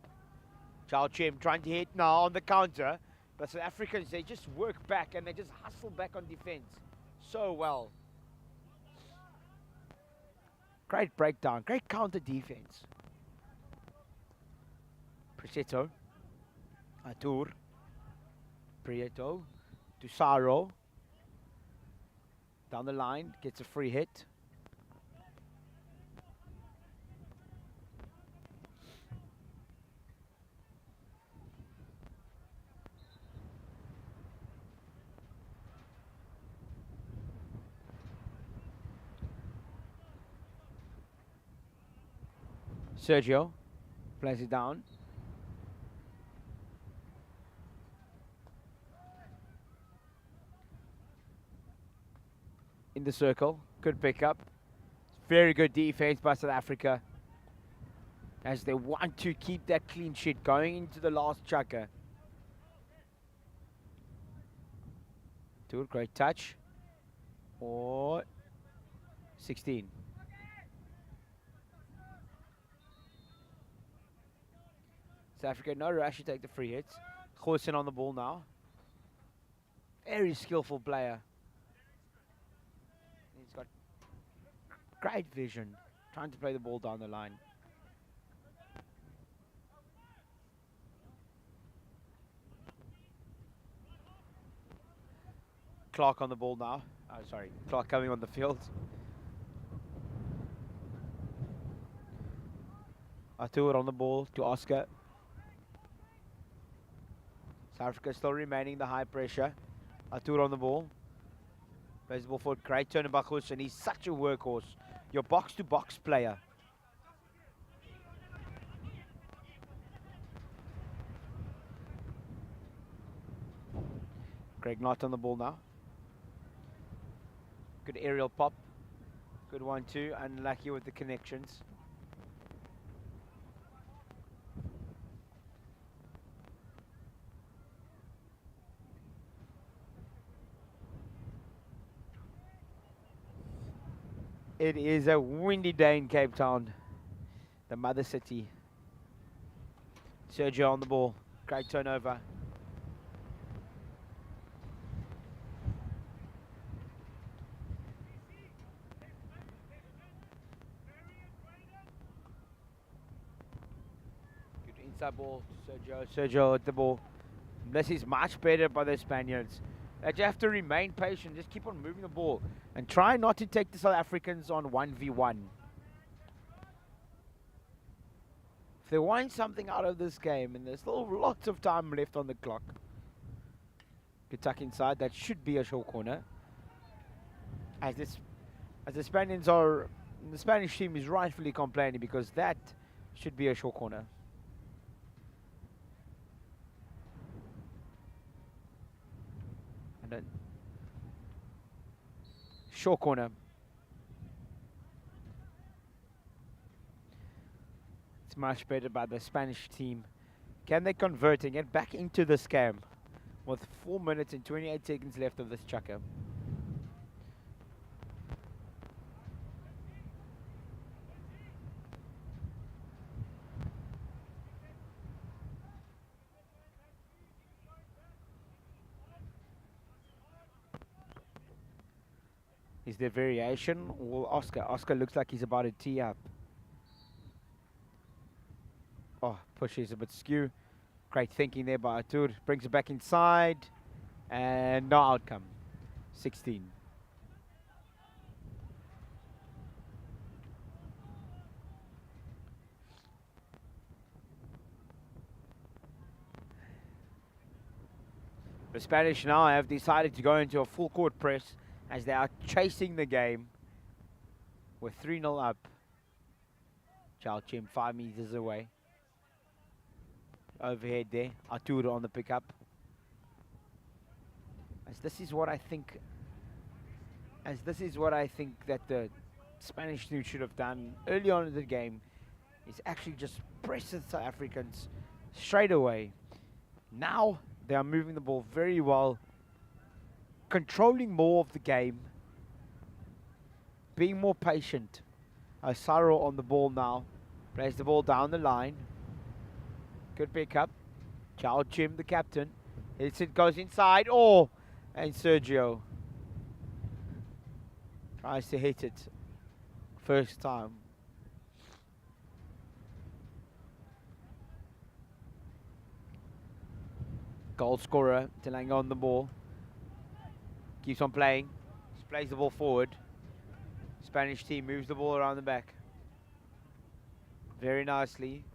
Xiao Chim trying to hit now on the counter. But South Africans, they just work back and they just hustle back on defense so well. Great breakdown. Great counter defense. Presetto. Atour. Prieto. To Saro. Down the line. Gets a free hit. Sergio plays it down. In the circle, good pickup. Very good defense by South Africa, as they want to keep that clean sheet going into the last chukker. Great touch. Or 16. South Africa, no rush to take the free hits. Goosen on the ball now. Very skillful player. He's got great vision, trying to play the ball down the line. Clark on the ball now. Oh, sorry, Clark coming on the field. Artur on the ball to Oscar. South Africa still remaining the high pressure. Artur on the ball. Plays the ball forward. Great turn by Goosen. He's such a workhorse. Your box-to-box player. Greg Knott on the ball now. Good aerial pop. Good 1-2. Unlucky with the connections. It is a windy day in Cape Town, the mother city. Sergio on the ball. Great turnover. Good inside ball to Sergio. Sergio at the ball. This is much better by the Spaniards. That you have to remain patient, just keep on moving the ball and try not to take the South Africans on 1v1. If they want something out of this game, and there's still lots of time left on the clock. Good tuck inside, that should be a short corner. As the Spaniards are, the Spanish team is rightfully complaining because that should be a short corner. And then short corner. It's much better by the Spanish team. Can they convert and get back into this game with 4 minutes and 28 seconds left of this chukker? Is there variation? Or Oscar? Oscar looks like he's about to tee up. Oh, push is a bit skew. Great thinking there by Artur. Brings it back inside. And no outcome. 16. The Spanish now have decided to go into a full court press as they are chasing the game with 3-0 up. Chao Chim 5 meters away. Overhead there. Arturo on the pickup. As this is what I think that the Spanish team should have done early on in the game, is actually just press the South Africans straight away. Now they are moving the ball very well, controlling more of the game, being more patient. Osaro on the ball now, plays the ball down the line. Good pickup. Chao Chim, the captain. It goes inside. Oh, and Sergio tries to hit it first time. Goal scorer, Telanga on the ball. Keeps on playing. Just plays the ball forward. Spanish team moves the ball around the back very nicely.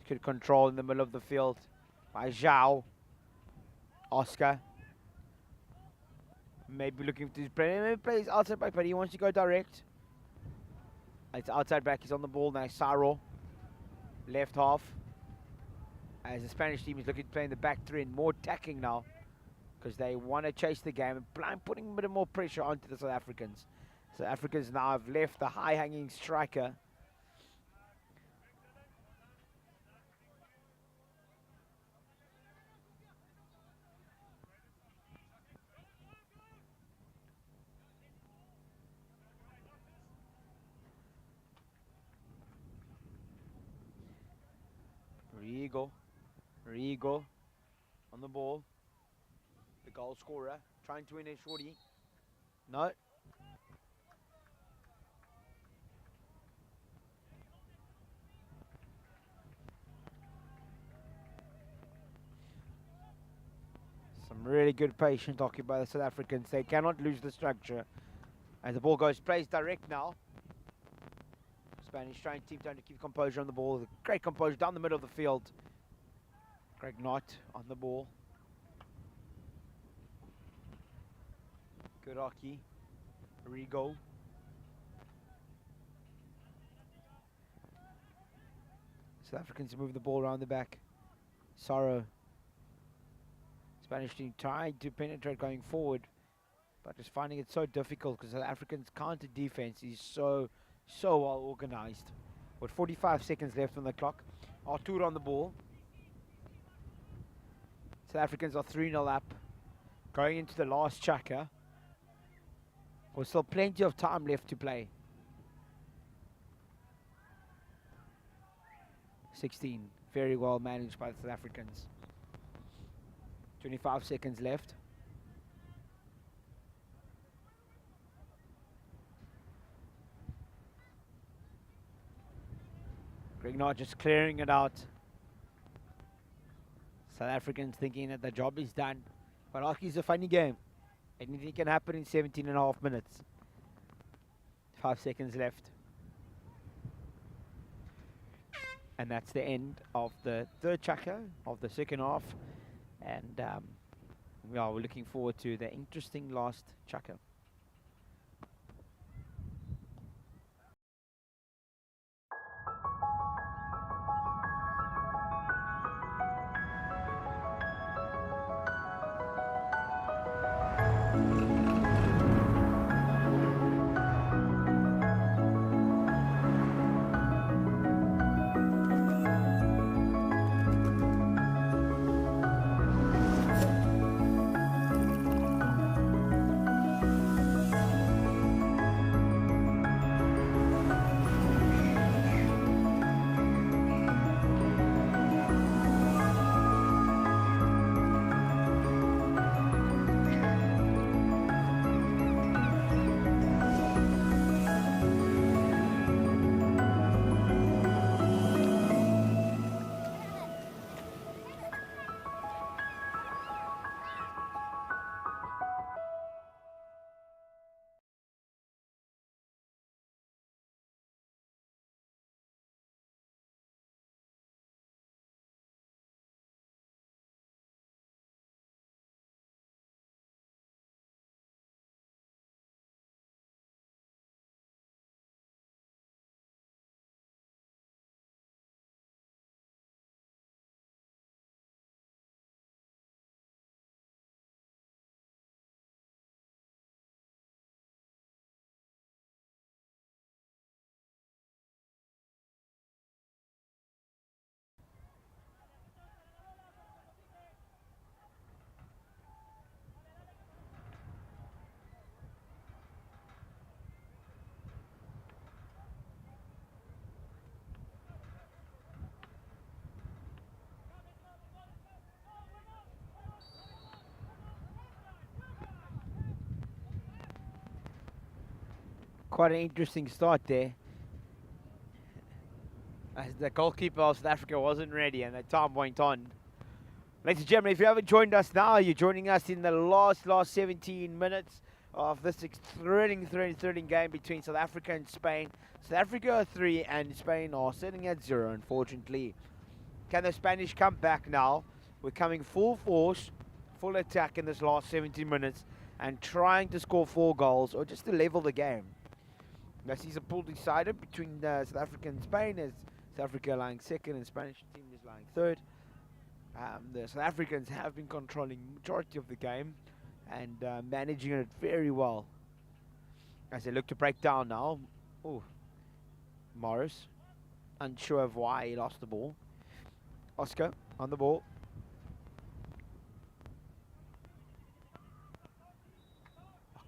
Good control in the middle of the field by Zhao. Oscar. Maybe looking to play. Maybe plays outside back, but he wants to go direct. It's outside back. He's on the ball now. Saro, left half. As the Spanish team is looking to play in the back three and more attacking now, because they want to chase the game and putting a bit more pressure onto the South Africans. South Africans now have left the high-hanging striker. Rigo on the ball. The goal scorer trying to win a shorty. No. Some really good patient hockey by the South Africans. They cannot lose the structure. As the ball plays direct now. Spanish trying to keep composure on the ball. Great composure down the middle of the field. Greg Knott on the ball. Good hockey. Rigo. South Africans move the ball around the back. Sorrow. Spanish team trying to penetrate going forward, but just finding it so difficult because South Africans' counter defense is so well organized. With 45 seconds left on the clock. Artur on the ball. South Africans are 3-0 up. Going into the last chukka. There's still plenty of time left to play. 16. Very well managed by the South Africans. 25 seconds left. Grignard just clearing it out. South Africans thinking that the job is done. But hockey is a funny game. Anything can happen in 17.5 minutes. 5 seconds left. And that's the end of the third chukka of the second half. And we're looking forward to the interesting last chukka. Quite an interesting start there. As the goalkeeper of South Africa wasn't ready and the time went on. Ladies and gentlemen, if you haven't joined us now, you're joining us in the last 17 minutes of this thrilling game between South Africa and Spain. South Africa are 3 and Spain are sitting at 0, unfortunately. Can the Spanish come back now? We're coming full force, full attack in this last 17 minutes and trying to score 4 goals or just to level the game. This is a pool decider between South Africa and Spain, as South Africa lying second and Spanish team is lying third. The South Africans have been controlling majority of the game and managing it very well. As they look to break down now. Oh, Morris, unsure of why he lost the ball. Oscar on the ball.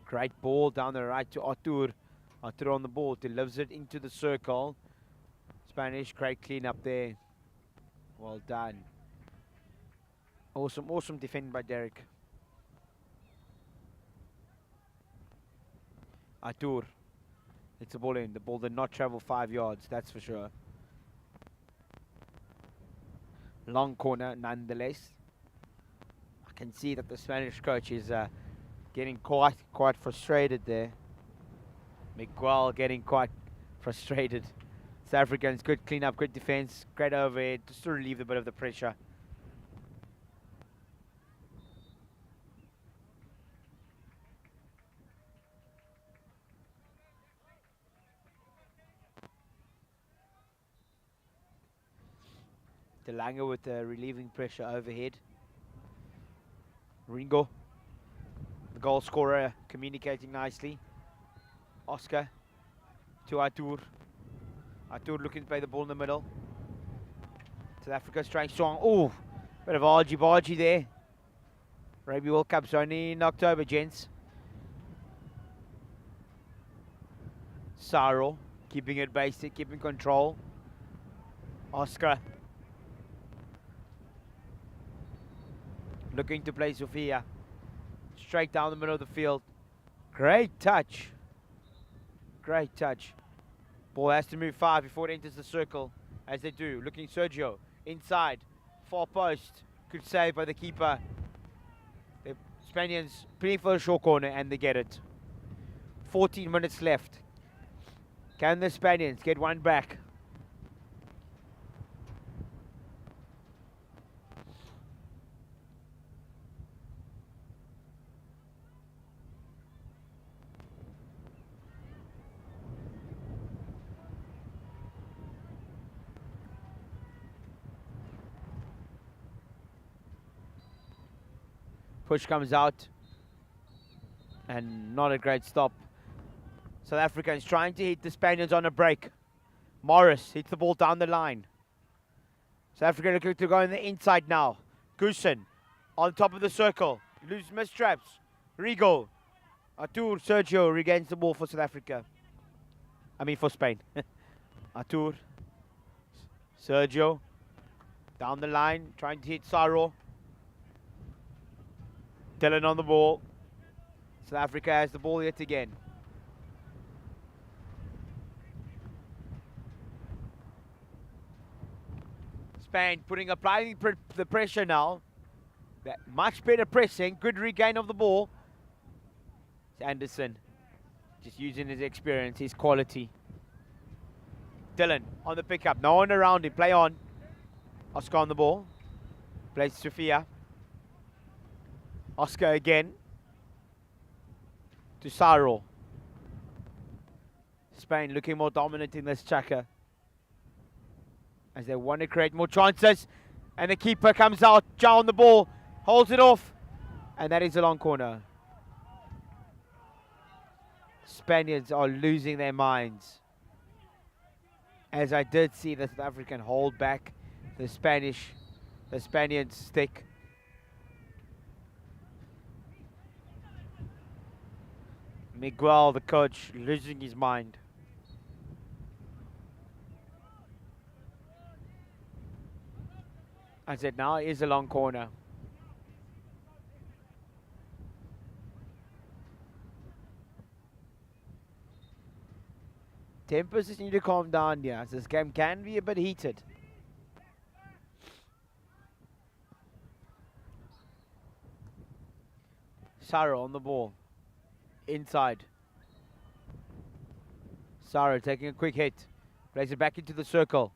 Great ball down the right to Artur. Artur on the ball, delivers it into the circle. Spanish, great clean up there. Well done. Awesome defending by Derek. Artur. It's a ball in. The ball did not travel 5 yards, that's for sure. Long corner nonetheless. I can see that the Spanish coach is getting quite frustrated there. Miguel getting quite frustrated. South Africans, good clean up, good defense, great overhead, just to relieve a bit of the pressure. De Lange with the relieving pressure overhead. Ringo, the goal scorer, communicating nicely. Oscar to Artur. Artur looking to play the ball in the middle. South Africa's trying strong. Oh, bit of argy-bargy there. Rugby World Cup's only in October, gents. Saro keeping it basic, keeping control. Oscar looking to play Sofia. Straight down the middle of the field. Great touch. Great touch. Ball has to move 5 before it enters the circle. As they do. Looking Sergio. Inside. Far post. Good save by the keeper. The Spaniards pleading for a short corner and they get it. 14 minutes left. Can the Spaniards get one back? Push comes out, and not a great stop. South Africa is trying to hit the Spaniards on a break. Morris hits the ball down the line. South Africa looking to go on the inside now. Goosen on top of the circle. Lose mistraps. Rigo. Artur Sergio regains the ball for South Africa. I mean for Spain. Artur. Sergio. Down the line, trying to hit Saro. Dylan on the ball. South Africa has the ball yet again. Spain applying the pressure now. Much better pressing. Good regain of the ball. It's Anderson just using his experience, his quality. Dylan on the pickup. No one around him. Play on. Oscar on the ball. Plays Sofia. Oscar again. To Saro. Spain looking more dominant in this chaka. As they want to create more chances. And the keeper comes out. Chow on the ball. Holds it off. And that is a long corner. Spaniards are losing their minds. As I did see the South African hold back the Spaniards stick. Miguel, the coach, losing his mind. I said now it is a long corner. Tempers just need to calm down here, as this game can be a bit heated. Saro on the ball. Inside. Saro taking a quick hit. Plays it back into the circle.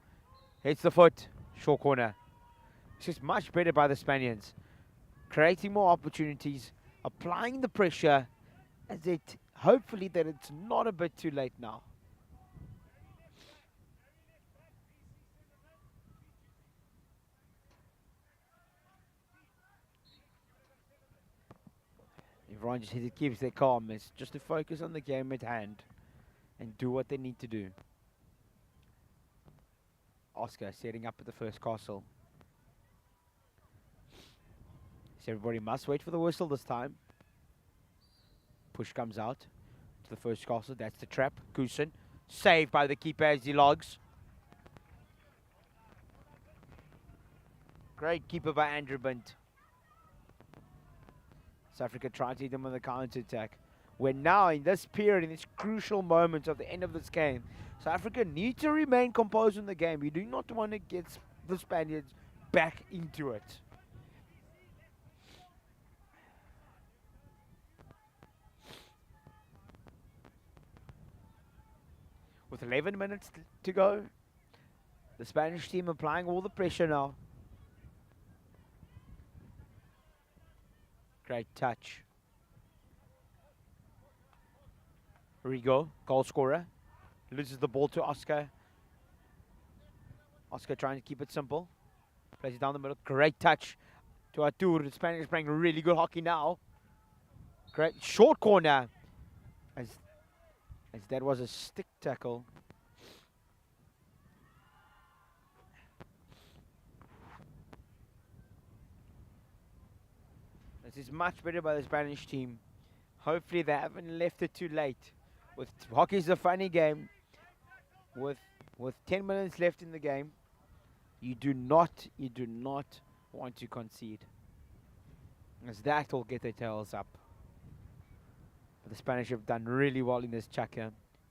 Hits the foot. Short corner. It's just much better by the Spaniards. Creating more opportunities. Applying the pressure. As it hopefully that it's not a bit too late now. Everyone just keeps their calmness, just to focus on the game at hand and do what they need to do. Oscar setting up at the first castle. So everybody must wait for the whistle this time. Push comes out to the first castle. That's the trap. Goosen saved by the keeper as he logs. Great keeper by Andrew Bint. South Africa trying to hit them on the counter-attack. We're now in this period, in this crucial moment of the end of this game, South Africa need to remain composed in the game. You do not want to get the Spaniards back into it. With 11 minutes to go, the Spanish team applying all the pressure now. Great touch. Rigo, goal scorer, loses the ball to Oscar. Oscar trying to keep it simple. Plays it down the middle. Great touch to Artur. The Spanish playing really good hockey now. Great short corner. As that was a stick tackle. This is much better by the Spanish team. Hopefully they haven't left it too late. Hockey is a funny game. With 10 minutes left in the game, you do not want to concede, as that will get their tails up. But the Spanish have done really well in this chaka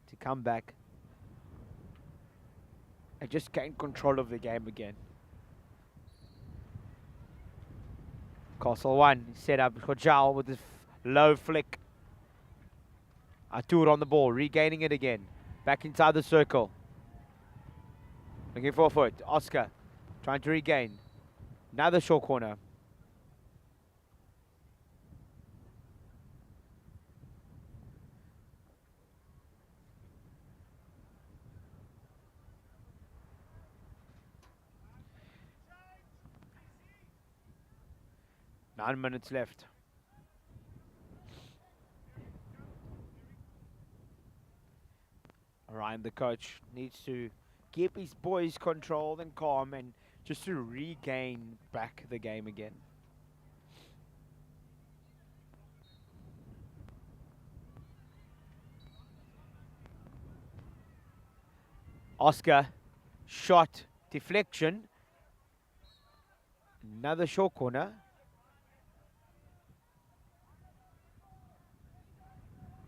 to come back and just gain control of the game again. Castle 1 set up. Hojal with this low flick. Artur on the ball, regaining it again. Back inside the circle. Looking for a foot. Oscar trying to regain. Another short corner. Nine minutes left. Ryan, the coach, needs to keep his boys controlled and calm and just to regain back the game again. Oscar, shot, deflection. Another short corner.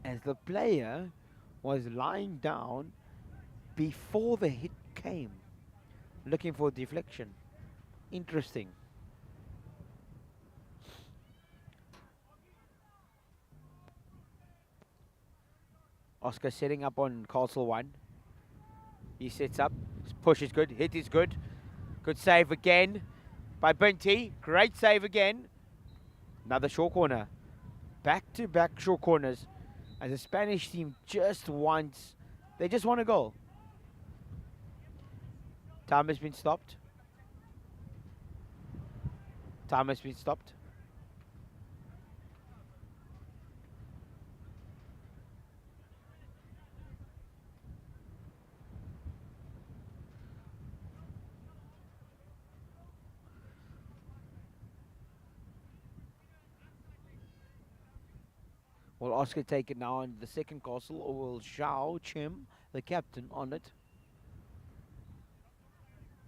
As the player was lying down before the hit came, looking for deflection. Interesting. Oscar setting up on Castle 1. He sets up. His push is good. Hit is good. Good save again by Binti. Great save again. Another short corner. Back-to-back short corners. As the Spanish team just want a goal. Time has been stopped. Time has been stopped. Will Oscar take it now on the second castle, or will Zhao Chim, the captain, on it?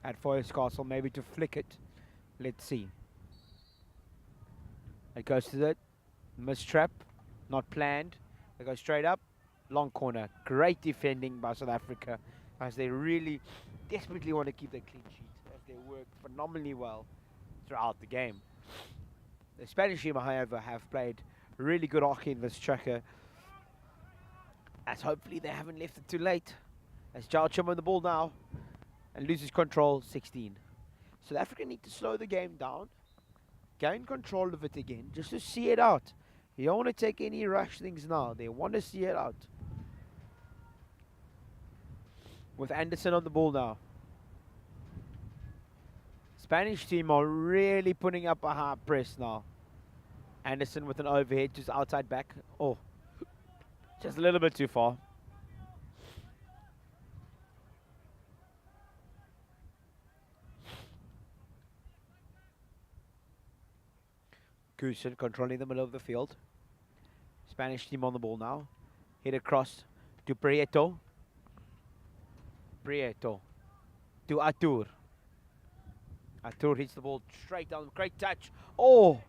At first castle, maybe to flick it. Let's see. It goes to the mistrap, not planned. They go straight up, long corner. Great defending by South Africa, as they really desperately want to keep their clean sheet, as they work phenomenally well throughout the game. The Spanish team, however, have played really good hockey in this tracker, as hopefully they haven't left it too late. As Zhao Chim on the ball now and loses control. 16. South Africa need to slow the game down, gain control of it again, just to see it out. You don't want to take any rush things now. They want to see it out. With Anderson on the ball now. Spanish team are really putting up a hard press now. Anderson with an overhead, just outside back. Oh, just a little bit too far. Goosen controlling the middle of the field. Spanish team on the ball now. Hit across to Prieto. Prieto to Artur. Artur hits the ball straight down. Great touch. Oh,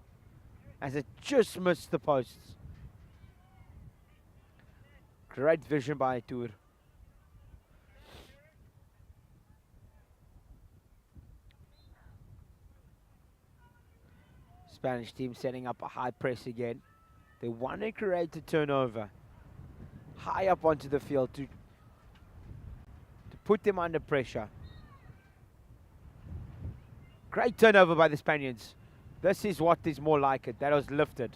as it just missed the posts. Great vision by Artur. Spanish team setting up a high press again. They want to create a turnover high up onto the field to put them under pressure. Great turnover by the Spaniards. This is what is more like it. That was lifted.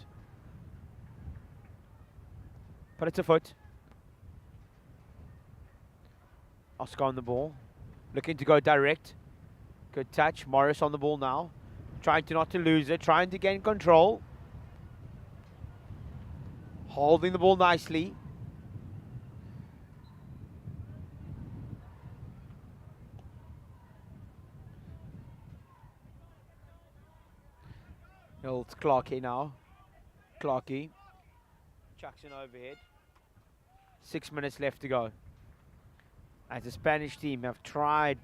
But it's a foot. Oscar on the ball. Looking to go direct. Good touch. Morris on the ball now. Trying to not to lose it. Trying to gain control. Holding the ball nicely. It's Clarkey now. Clarkey. Chucks an overhead. 6 minutes left to go. As the Spanish team have tried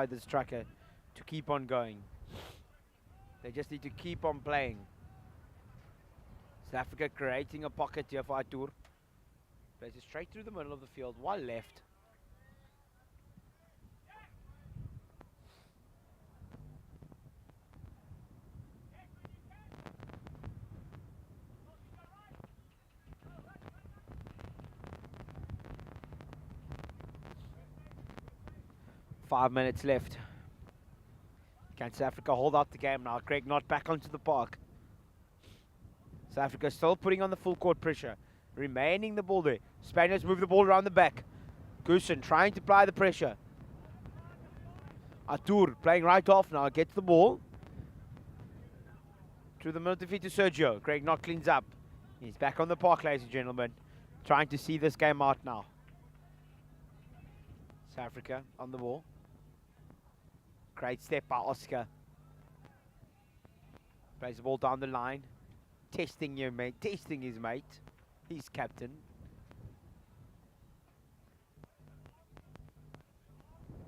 this tracker to keep on going. They just need to keep on playing. South Africa creating a pocket here for Artur. Plays it straight through the middle of the field. One left. Five minutes left. Can South Africa hold out the game now? Craig not back onto the park. South Africa still putting on the full court pressure. Remaining the ball there. Spaniards move the ball around the back. Goosen trying to apply the pressure. Artur playing right off now. Gets the ball. Through the middle defeat to Sergio. Craig not cleans up. He's back on the park, ladies and gentlemen. Trying to see this game out now. South Africa on the ball. Great step by Oscar. Plays the ball down the line. Testing your mate, testing his mate. He's captain.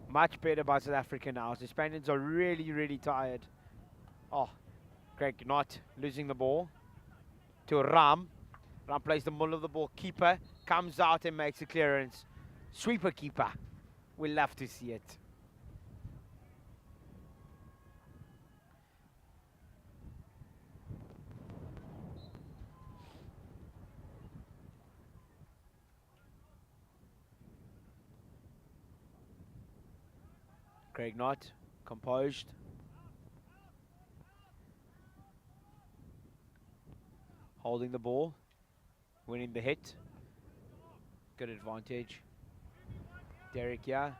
Much better by South Africa now. The Spaniards are really tired. Oh, Greg not losing the ball. To Ram. Ram plays the middle of the ball. Keeper comes out and makes a clearance. Sweeper keeper. We love to see it. Craig Knott, composed. Holding the ball. Winning the hit. Good advantage. Derek, yeah.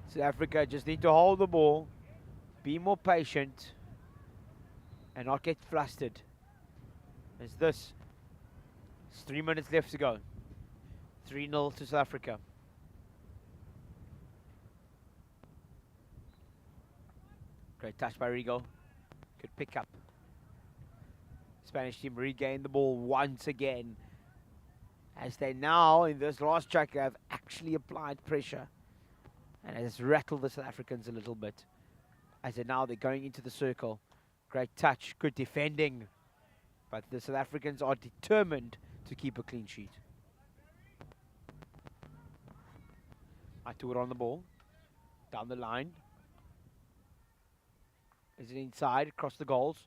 South Africa just need to hold the ball. Be more patient. And not get flustered. As this. It's 3 minutes left to go. 3-0 to South Africa. Great touch by Rigo. Good pick up. Spanish team regain the ball once again. As they now, in this last track, have actually applied pressure. And it has rattled the South Africans a little bit. As they're going into the circle. Great touch, good defending. But the South Africans are determined to keep a clean sheet. Artur on the ball. Down the line. Is it inside, across the goals?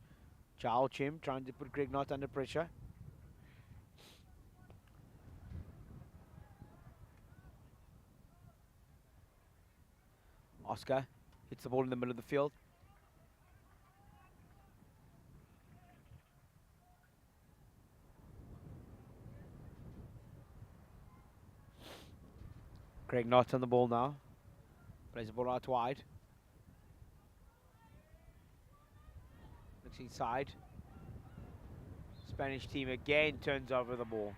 Chao Chim trying to put Greg Knott under pressure. Oscar hits the ball in the middle of the field. Greg Knott on the ball now. Plays the ball out wide. Looks inside. Spanish team again turns over the ball.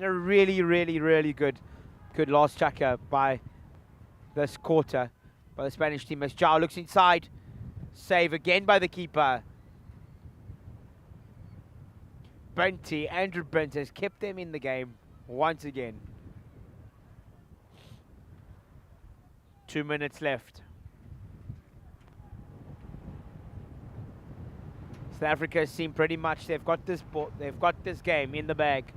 A really good last checker by this quarter by the Spanish team as Zhao looks inside. Save again by the keeper. Andrew Bint has kept them in the game once again. 2 minutes left. South Africa seem pretty much they've got this game in the bag.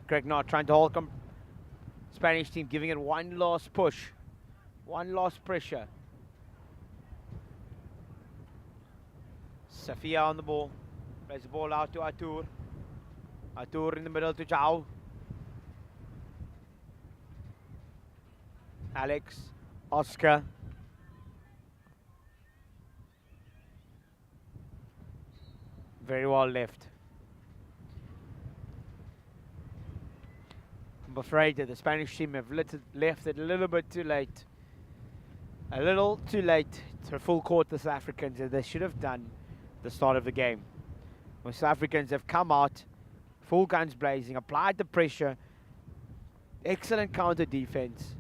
Greg Knott trying to hold Spanish team, giving it one last push, one last pressure. Safia on the ball, plays the ball out to Artur. Artur in the middle to Zhao. Alex, Oscar. Very well left. I'm afraid that the Spanish team have left it a little bit too late. A little too late to full court the South Africans as they should have done at the start of the game. The South Africans have come out, full guns blazing, applied the pressure, excellent counter defense,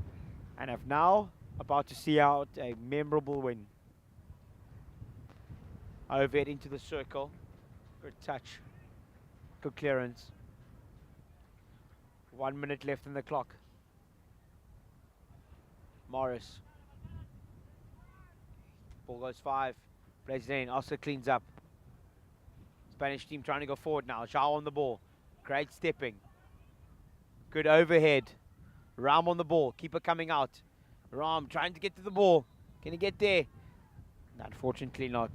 and have now about to see out a memorable win. Over it into the circle. Good touch. Good clearance. 1 minute left in the clock. Morris. Ball goes 5. Plays it in. Oscar cleans up. Spanish team trying to go forward now. Zhao on the ball. Great stepping. Good overhead. Ram on the ball. Keeper coming out. Ram trying to get to the ball. Can he get there? Unfortunately not.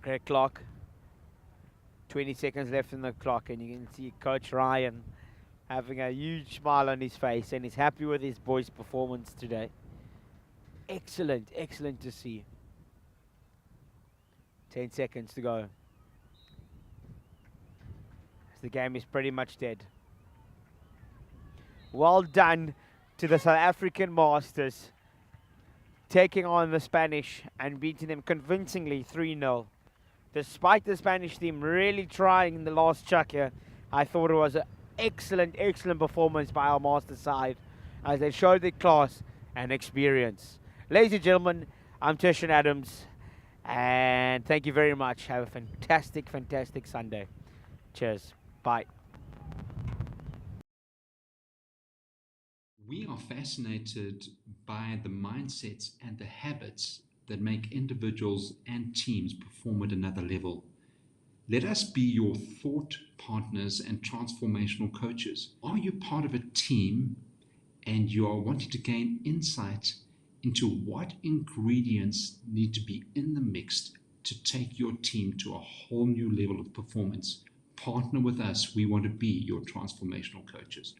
Great clock. 20 seconds left in the clock, and you can see Coach Ryan having a huge smile on his face, and he's happy with his boys' performance today. Excellent, excellent to see. 10 seconds to go. The game is pretty much dead. Well done to the South African Masters, taking on the Spanish and beating them convincingly 3-0. Despite the Spanish team really trying in the last chuck here, I thought it was an excellent, excellent performance by our Master side as they showed their class and experience. Ladies and gentlemen, I'm Tishan Adams, and thank you very much. Have a fantastic, fantastic Sunday. Cheers. Bye. We are fascinated by the mindsets and the habits that make individuals and teams perform at another level. Let us be your thought partners and transformational coaches. Are you part of a team and you are wanting to gain insight into what ingredients need to be in the mix to take your team to a whole new level of performance? Partner with us. We want to be your transformational coaches.